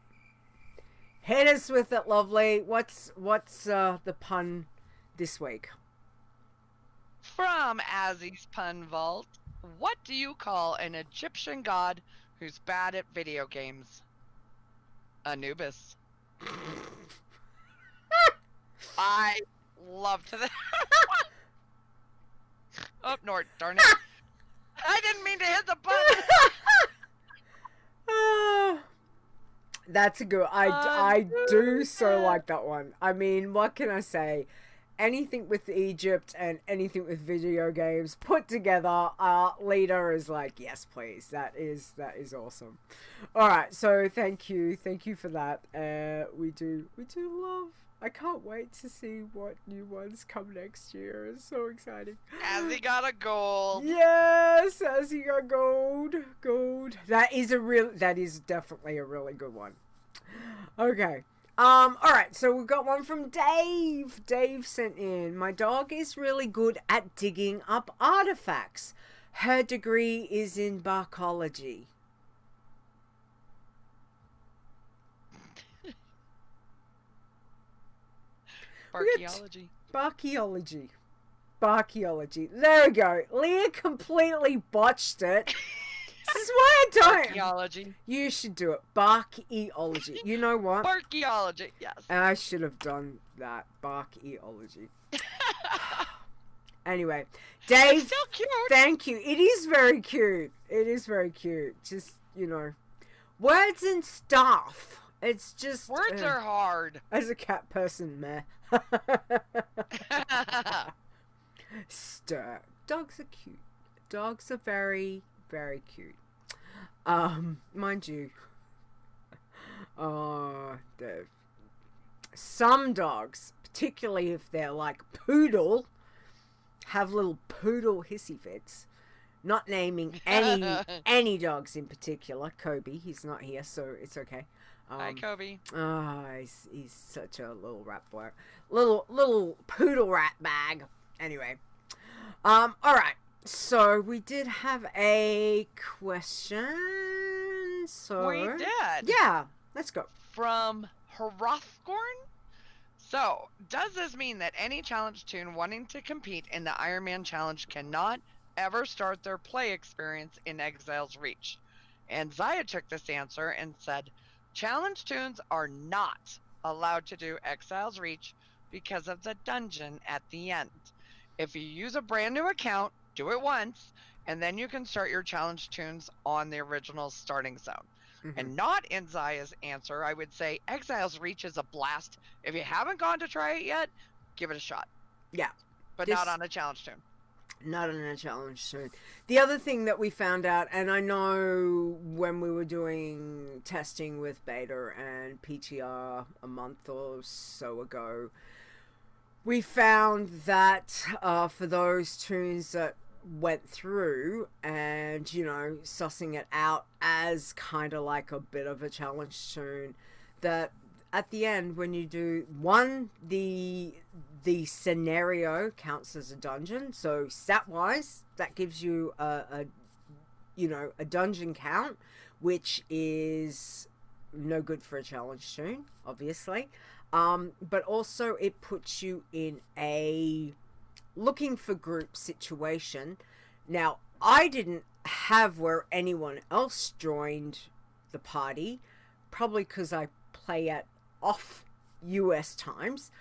hit us with it, lovely. What's the pun this week? From Azzy's Pun Vault, what do you call an Egyptian god who's bad at video games? Anubis. I loved that. Oh, Nord, darn it. I didn't mean to hit the button. That's a good. I do so like that one. I mean, what can I say? Anything with Egypt and anything with video games put together, Leeta is like, yes, please. That is awesome. All right, so thank you for that. We do love. I can't wait to see what new ones come next year. It's so exciting. Azzy got a gold. Yes, Azzy got gold. That is definitely a really good one. Okay. Alright, so we've got one from Dave. Dave sent in, my dog is really good at digging up artifacts. Her degree is in barkology. Barkeology. There we go. Leah completely botched it. This is why I don't. Barkeology. You should do it. Barkeology. You know what? Barkeology, yes. I should have done that. Barkeology. Anyway, Dave, It's so cute. thank you. It is very cute. Just, you know, words and stuff. It's just... Words are hard. As a cat person, meh. Stir. Dogs are cute. Dogs are very, very cute. Mind you, some dogs, particularly if they're like poodle, have little poodle hissy fits. Not naming any dogs in particular. Kobe, he's not here, so it's okay. Hi, Kobe. He's such a little rat boy. Little poodle rat bag. Anyway. Alright. So we did have a question. questions. So We did. Yeah, let's go. From Hrothgorn. So, does this mean that any challenge toon wanting to compete in the Iron Man challenge cannot ever start their play experience in Exile's Reach? And Zaya took this answer and said, challenge toons are not allowed to do Exile's Reach because of the dungeon at the end. If you use a brand new account, do it once, and then you can start your challenge toons on the original starting zone. And not in Zaya's answer, I would say Exile's Reach is a blast. If you haven't gone to try it yet, give it a shot. Yeah. But not on a challenge toon. Not on a challenge toon. The other thing that we found out, and I know when we were doing testing with Beta and PTR a month or so ago, we found that for those toons that went through and, you know, sussing it out as kind of like a bit of a challenge toon, that at the end when you do the scenario counts as a dungeon, so stat wise that gives you a dungeon count, which is no good for a challenge toon, obviously, but also it puts you in a looking for group situation. Now, I didn't have where anyone else joined the party, probably because I play at off US times,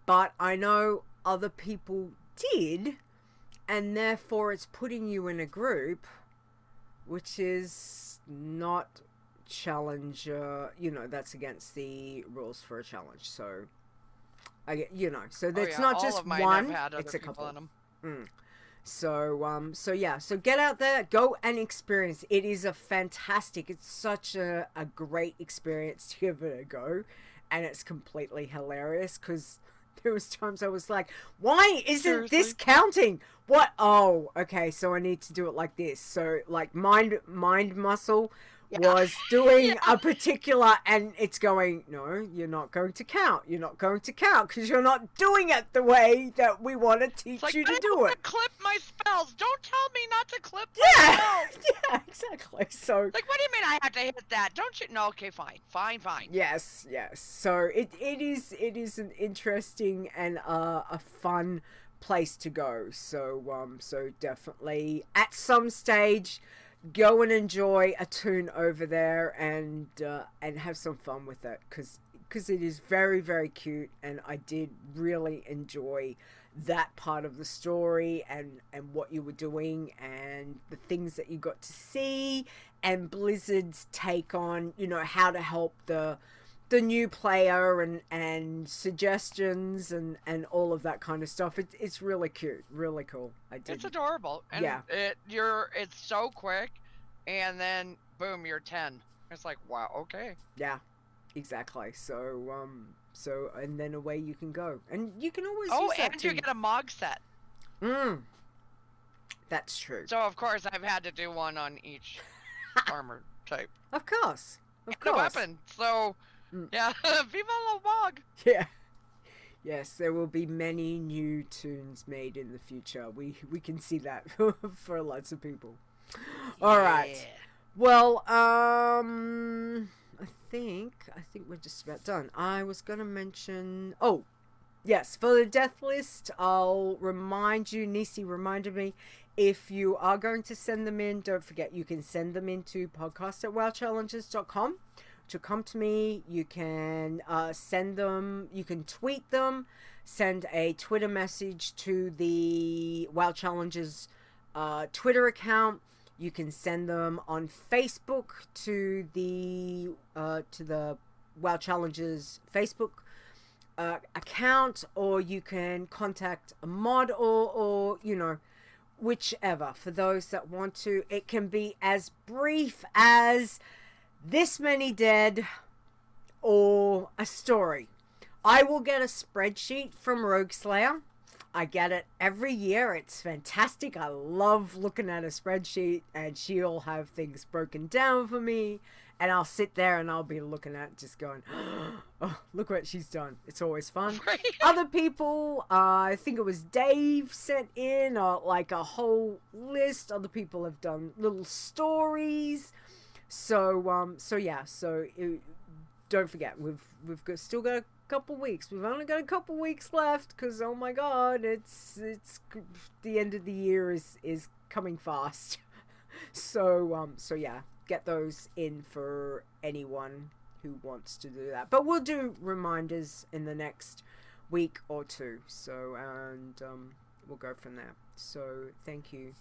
but I know other people did, and therefore it's putting you in a group, which is not challenge, that's against the rules for a challenge, so so it's not just one, it's a couple. In them. So get out there, go and experience. It is it's such a great experience to give it a go, and it's completely hilarious because there was times I was like, why isn't this counting? What? Oh, okay, so I need to do it like this. So like mind muscle was doing a particular, and it's going, no, you're not going to count. You're not going to count because you're not doing it the way that we want to teach you to do it. Clip my spells. Don't tell me not to clip my spells. Yeah, exactly. So like, what do you mean I have to hit that? Don't you? No, okay, fine. Yes. So it is an interesting and a fun place to go. So definitely at some stage, go and enjoy a toon over there and have some fun with it because it is very, very cute, and I did really enjoy that part of the story and what you were doing and the things that you got to see, and Blizzard's take on, how to help the new player and suggestions and all of that kind of stuff. It's really cute, really cool. It's adorable, and it's so quick, and then boom, you're 10. It's like, wow, okay. Yeah, exactly. So and then away you can go, and you can always use that and you get a Mog set. That's true. So of course I've had to do one on each armor type. Of course. The weapon. So yeah, Viva la Mog. Yeah. Yes, there will be many new toons made in the future. We can see that for lots of people. All right. Well, I think we're just about done. I was going to mention... Oh, yes, for the death list, I'll remind you, Nisi reminded me, if you are going to send them in, don't forget you can send them into podcast@wowchallenges.com. To come to me, you can send them, you can tweet them, send a Twitter message to the WoW Challenges Twitter account. You can send them on Facebook to the WoW Challenges Facebook account, or you can contact a mod or whichever. For those that want to, it can be as brief as this many dead or a story. I will get a spreadsheet from Rogue Slayer. I get it every year. It's fantastic. I love looking at a spreadsheet, and she'll have things broken down for me, and I'll sit there and I'll be looking at it just going, oh, look what she's done. It's always fun. Other people, I think it was Dave, sent in like a whole list. Other people have done little stories. So yeah, don't forget, still got a couple weeks. We've only got a couple weeks left because, oh my god, it's the end of the year is coming fast. So yeah, get those in for anyone who wants to do that. But we'll do reminders in the next week or two. So, and we'll go from there. So thank you,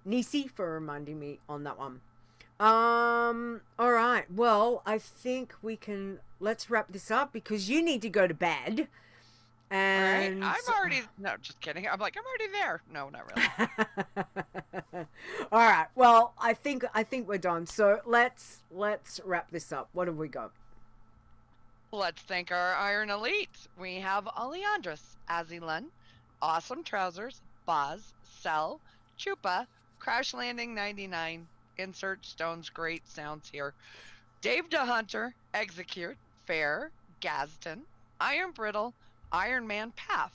Nisi, for reminding me on that one. All right. Well, I think let's wrap this up because you need to go to bed. And I'm already, no, just kidding. I'm already there. No, not really. All right. Well, I think we're done. So let's wrap this up. What have we got? Let's thank our Iron Elite. We have Oleandris, Azilan, Awesome Trousers, Boz, Cell, Chupa, Crash Landing 99, Insert Stone's Great Sounds here, Dave the Hunter, Execute, Fair, Gazden, Iron Brittle, Iron Man Path,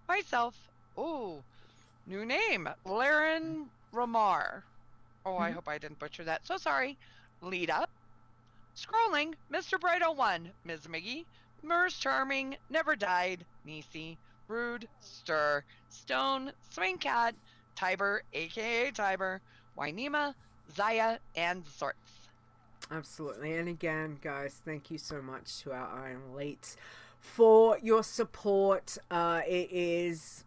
myself, new name, Laren Ramar. I hope I didn't butcher that. So sorry. Leeta, Scrolling, Mr. Bright01, Ms. Miggy, Mers Charming, Never Died, Nisi, Rude, Stir, Stone, Swing Cat, Tiber, aka Tiber, Wynema, Zaya, and Sorts. Absolutely. And again, guys, thank you so much to our Iron Elites for your support. It is,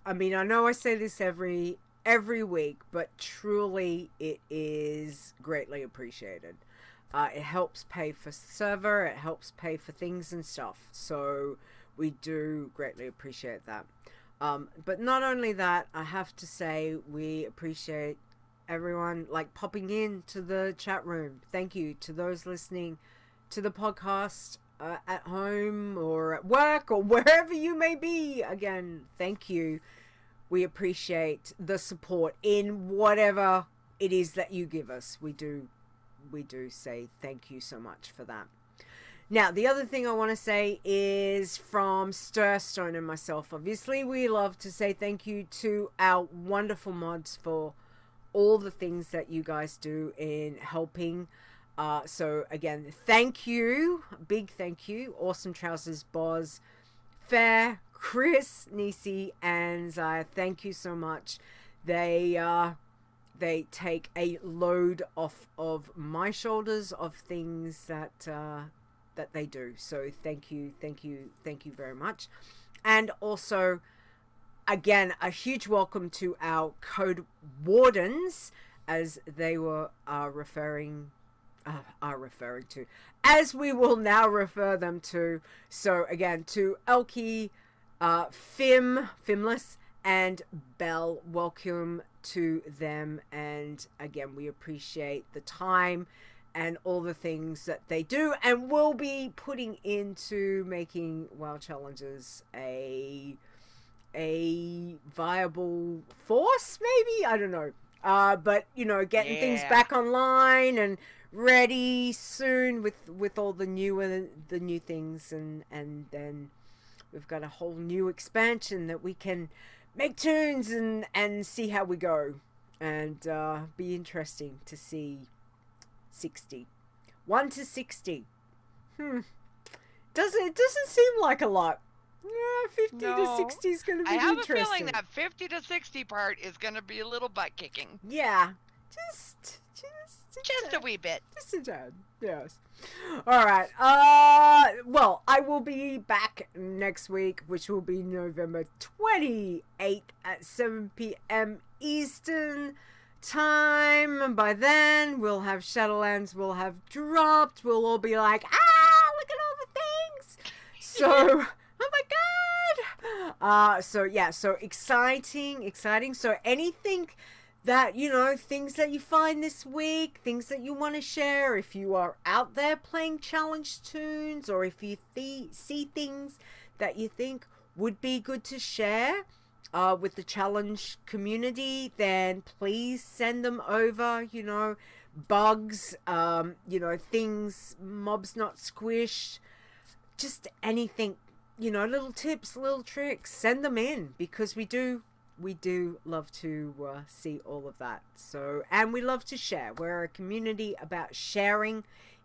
I mean, I know I say this every week, but truly it is greatly appreciated. It helps pay for server, it helps pay for things and stuff. So we do greatly appreciate that. But not only that, I have to say we appreciate everyone popping into the chat room. Thank you to those listening to the podcast at home or at work or wherever you may be. Again, thank you. We appreciate the support in whatever it is that you give us. We do say thank you so much for that. Now, the other thing I want to say is from Stirstone and myself. Obviously, we love to say thank you to our wonderful mods for all the things that you guys do in helping. So again, thank you, big thank you. Awesome Trousers, Boz, Fair, Chris, Nisi, and Zaya. Thank you so much. They take a load off of my shoulders of things that they do. So thank you very much. And also, again, a huge welcome to our Code Wardens, as they were referring to, as we will now refer them to. So again, to Elke, Fimlys and Belle, welcome to them. And again, we appreciate the time and all the things that they do and will be putting into making WoW challenges a viable force, maybe, I don't know, but you know, getting things back online and ready soon with all the new things, and then we've got a whole new expansion that we can make tunes and see how we go, and be interesting to see 60 1 to 60. It doesn't seem like a lot. Yeah, 50 to 60 is going to be interesting. I have a feeling that 50 to 60 part is going to be a little butt kicking. Yeah, just a wee bit. Just a tad, yes. All right. Well, I will be back next week, which will be November 28th at 7 p.m. Eastern time. And by then, we'll have Shadowlands will have dropped. We'll all be like, look at all the things. So, oh my god. So yeah, so exciting. So anything that, you know, things that you find this week, things that you want to share, if you are out there playing challenge tunes, or if you see things that you think would be good to share with the challenge community, then please send them over. You know, bugs, you know, things, mobs not squished, just anything, you know, little tips, little tricks, send them in, because we do we do love to see all of that. So, and we love to share. We're a community about sharing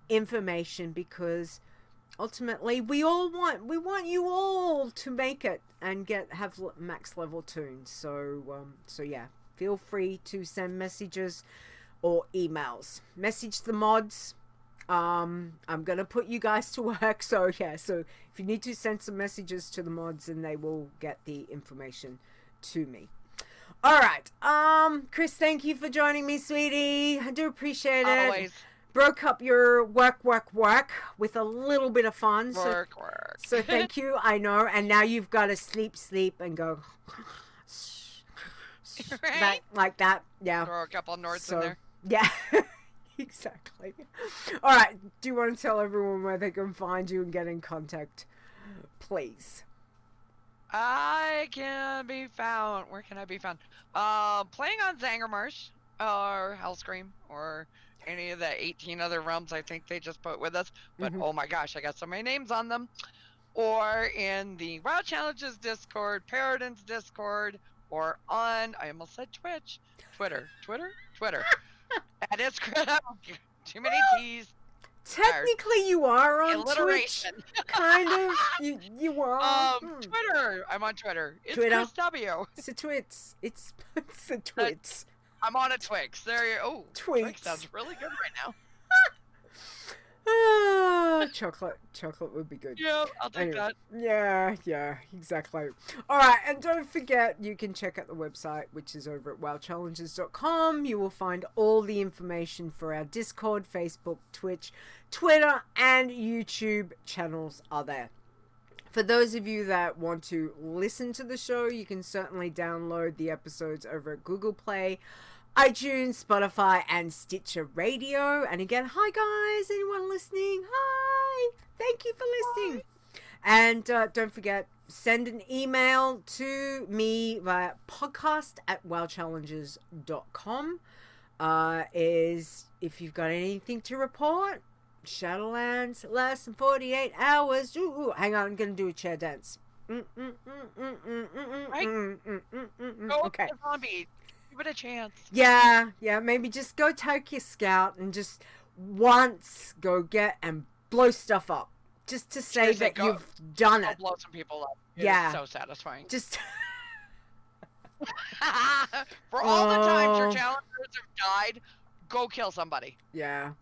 information because ultimately we want you all to make it and have max level toons. So yeah, feel free to send messages or emails. Message the mods. I'm gonna put you guys to work. So yeah, so if you need to send some messages to the mods, and they will get the information to me. All right, Chris, thank you for joining me, sweetie. I do appreciate it. Always. Broke up your work with a little bit of fun. Work. So thank you. I know. And now you've got to sleep and go Right? like that. Yeah. Throw a couple of Nords in there. Yeah. Exactly. All right. Do you want to tell everyone where they can find you and get in contact, please? I can be found. Where can I be found? Playing on Zangermarsh or Hellscream or any of the 18 other realms I think they just put with us. But oh my gosh, I got so many names on them. Or in the WoW Challenges Discord, Paradin's Discord, or on, I almost said Twitter. That is too many T's. Technically, you are on Twitch. Alliteration. Kind of. You are. Twitter. I'm on Twitter. It's Twitter. KhrysW. It's a Twits. It's a Twits. I'm on a Twix. There you. Oh, Tweets. Twix sounds really good right now. Chocolate would be good. Yeah, I'll take that. Yeah, exactly. All right, and don't forget, you can check out the website, which is over at wowchallenges.com. You will find all the information for our Discord, Facebook, Twitch, Twitter, and YouTube channels are there. For those of you that want to listen to the show, you can certainly download the episodes over at Google Play, iTunes, Spotify, and Stitcher Radio. And again, hi guys, anyone listening? Hi, thank you for listening. And don't forget, send an email to me via podcast@wowchallenges.com. Is if you've got anything to report. Shadowlands, less than 48 hours. Ooh, hang on, I'm gonna do a chair dance. Right? Okay. Zombie. Give it a chance. Yeah, maybe just go take your scout and just once go get and blow stuff up. Just to say Seriously, that you've done Go it. blow some people up. Yeah. It's so satisfying. Just For all the times your challengers have died, go kill somebody. yeah.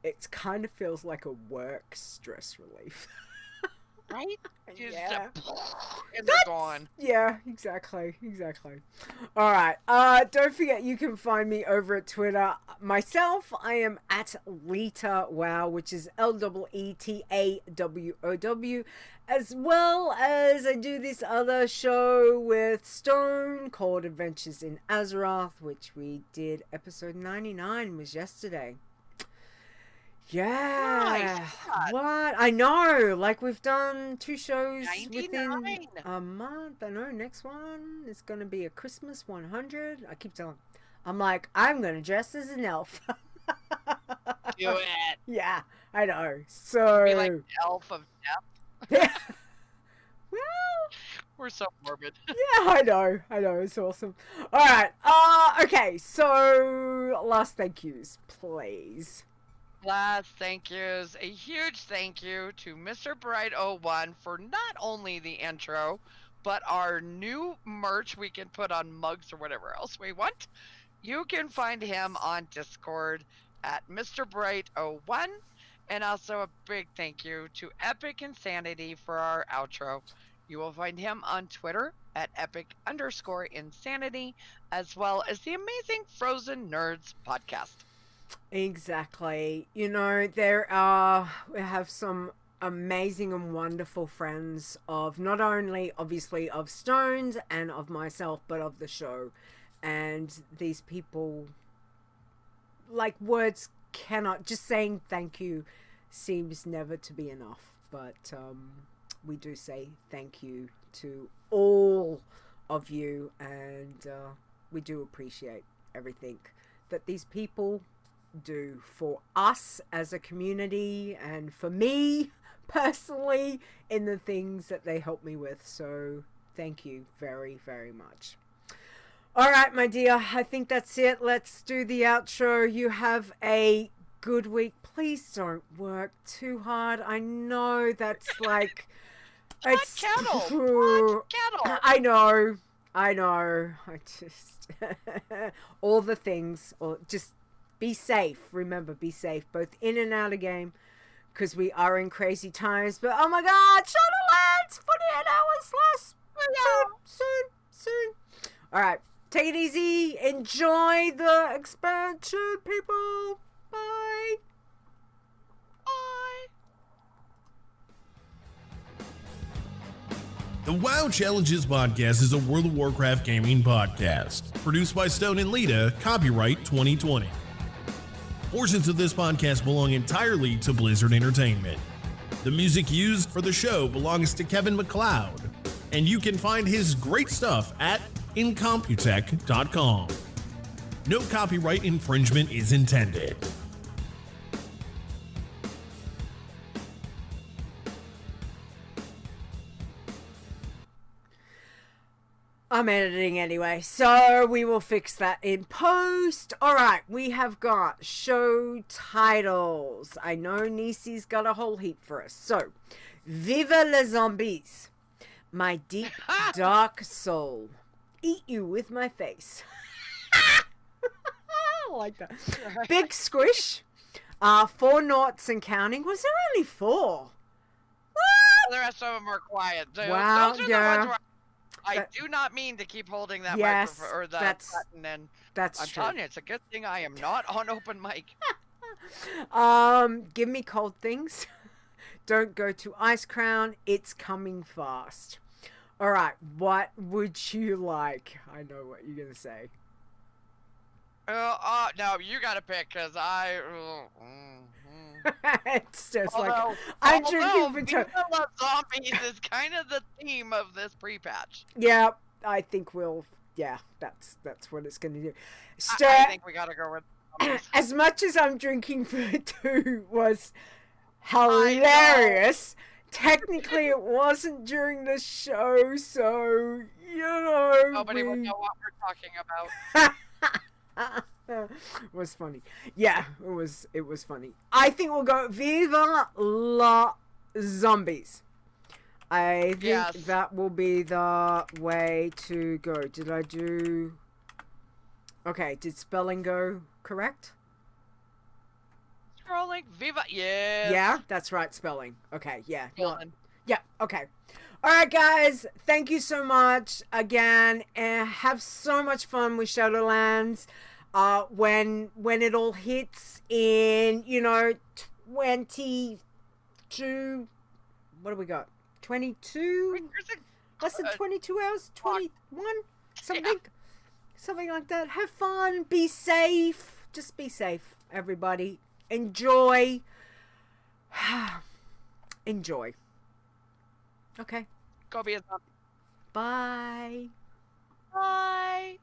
It kind of feels like a work stress relief. Right? Just, Yeah. and they're gone. Yeah, exactly. All right. Don't forget you can find me over at Twitter. Myself, I am at Leeta Wow, which is LEETAWOW, as well as I do this other show with Stone called Adventures in Azeroth, which we did episode 99 was yesterday. Yeah. Nice. What? I know. Like we've done 2 shows 99. within a month. I know. Next one is going to be a Christmas 100. I keep telling. I'm like, I'm going to dress as an elf. Do it. Yeah, I know. So. Be like elf of death. Yeah. Well. We're so morbid. Yeah, I know. It's awesome. All right. Okay. So last thank yous, please. Last thank yous. A huge thank you to Mr. Bright01 for not only the intro, but our new merch we can put on mugs or whatever else we want. You can find him on Discord at Mr. Bright01. And also a big thank you to Epic Insanity for our outro. You will find him on Twitter at epic_insanity, as well as the amazing Frozen Nerds podcast. Exactly. You know, we have some amazing and wonderful friends of not only obviously of Stones and of myself, but of the show. And these people, like, words cannot, just saying thank you seems never to be enough. But we do say thank you to all of you, and we do appreciate everything that these people do for us as a community and for me personally in the things that they help me with. So thank you very, very much. All right, my dear. I think that's it. Let's do the outro. You have a good week. Please don't work too hard. I know that's like it's cattle. Cattle. I know. I just all the things. Or just be safe. Remember, be safe, both in and out of game, because we are in crazy times. But oh my God, Shadowlands, 48 hours less. Soon. All right. Take it easy. Enjoy the expansion, people. Bye. Bye. The WoW Challenges podcast is a World of Warcraft gaming podcast. Produced by Stone and Leeta, copyright 2020. Portions of this podcast belong entirely to Blizzard Entertainment. The music used for the show belongs to Kevin MacLeod, and you can find his great stuff at incomputech.com. No copyright infringement is intended. I'm editing anyway, so we will fix that in post. All right, we have got show titles. I know Nisi's got a whole heap for us. So, Viva les zombies. My deep, dark soul. Eat you with my face. I like that. Big squish. 4 noughts and counting. Was there only 4? What? The rest of them are quiet. Wow, Those are the yeah. ones where I do not mean to keep holding that Yes, microphone or that button, and That's I'm true. telling you, it's a good thing I am not on open mic. Give me cold things. Don't go to Ice Crown. It's coming fast. All right, what would you like? I know what you're gonna say. No, you gotta pick, because I... It's just like Although I'm drinking for Viva la Zombies is kind of the theme of this pre-patch. Yeah, I think we'll. Yeah, that's what it's gonna do. I think we gotta go with zombies. As much as I'm drinking for 2 was hilarious. Technically, it wasn't during the show, so you know. Nobody will know what we're talking about. It was funny. Yeah, it was funny. I think we'll go Viva la Zombies. I think that will be the way to go. Did I do... Okay, did spelling go correct? Scrolling. Viva. Yes. Yeah, that's right, spelling. Okay, yeah. Spelling. Yeah, okay. All right, guys. Thank you so much again. And have so much fun with Shadowlands. When it all hits in, 22... What do we got? 22? Less than 22 hours? 21? Something like that. Have fun. Be safe. Just be safe, everybody. Enjoy. Enjoy. Okay. Go be a zombie. Bye. Bye.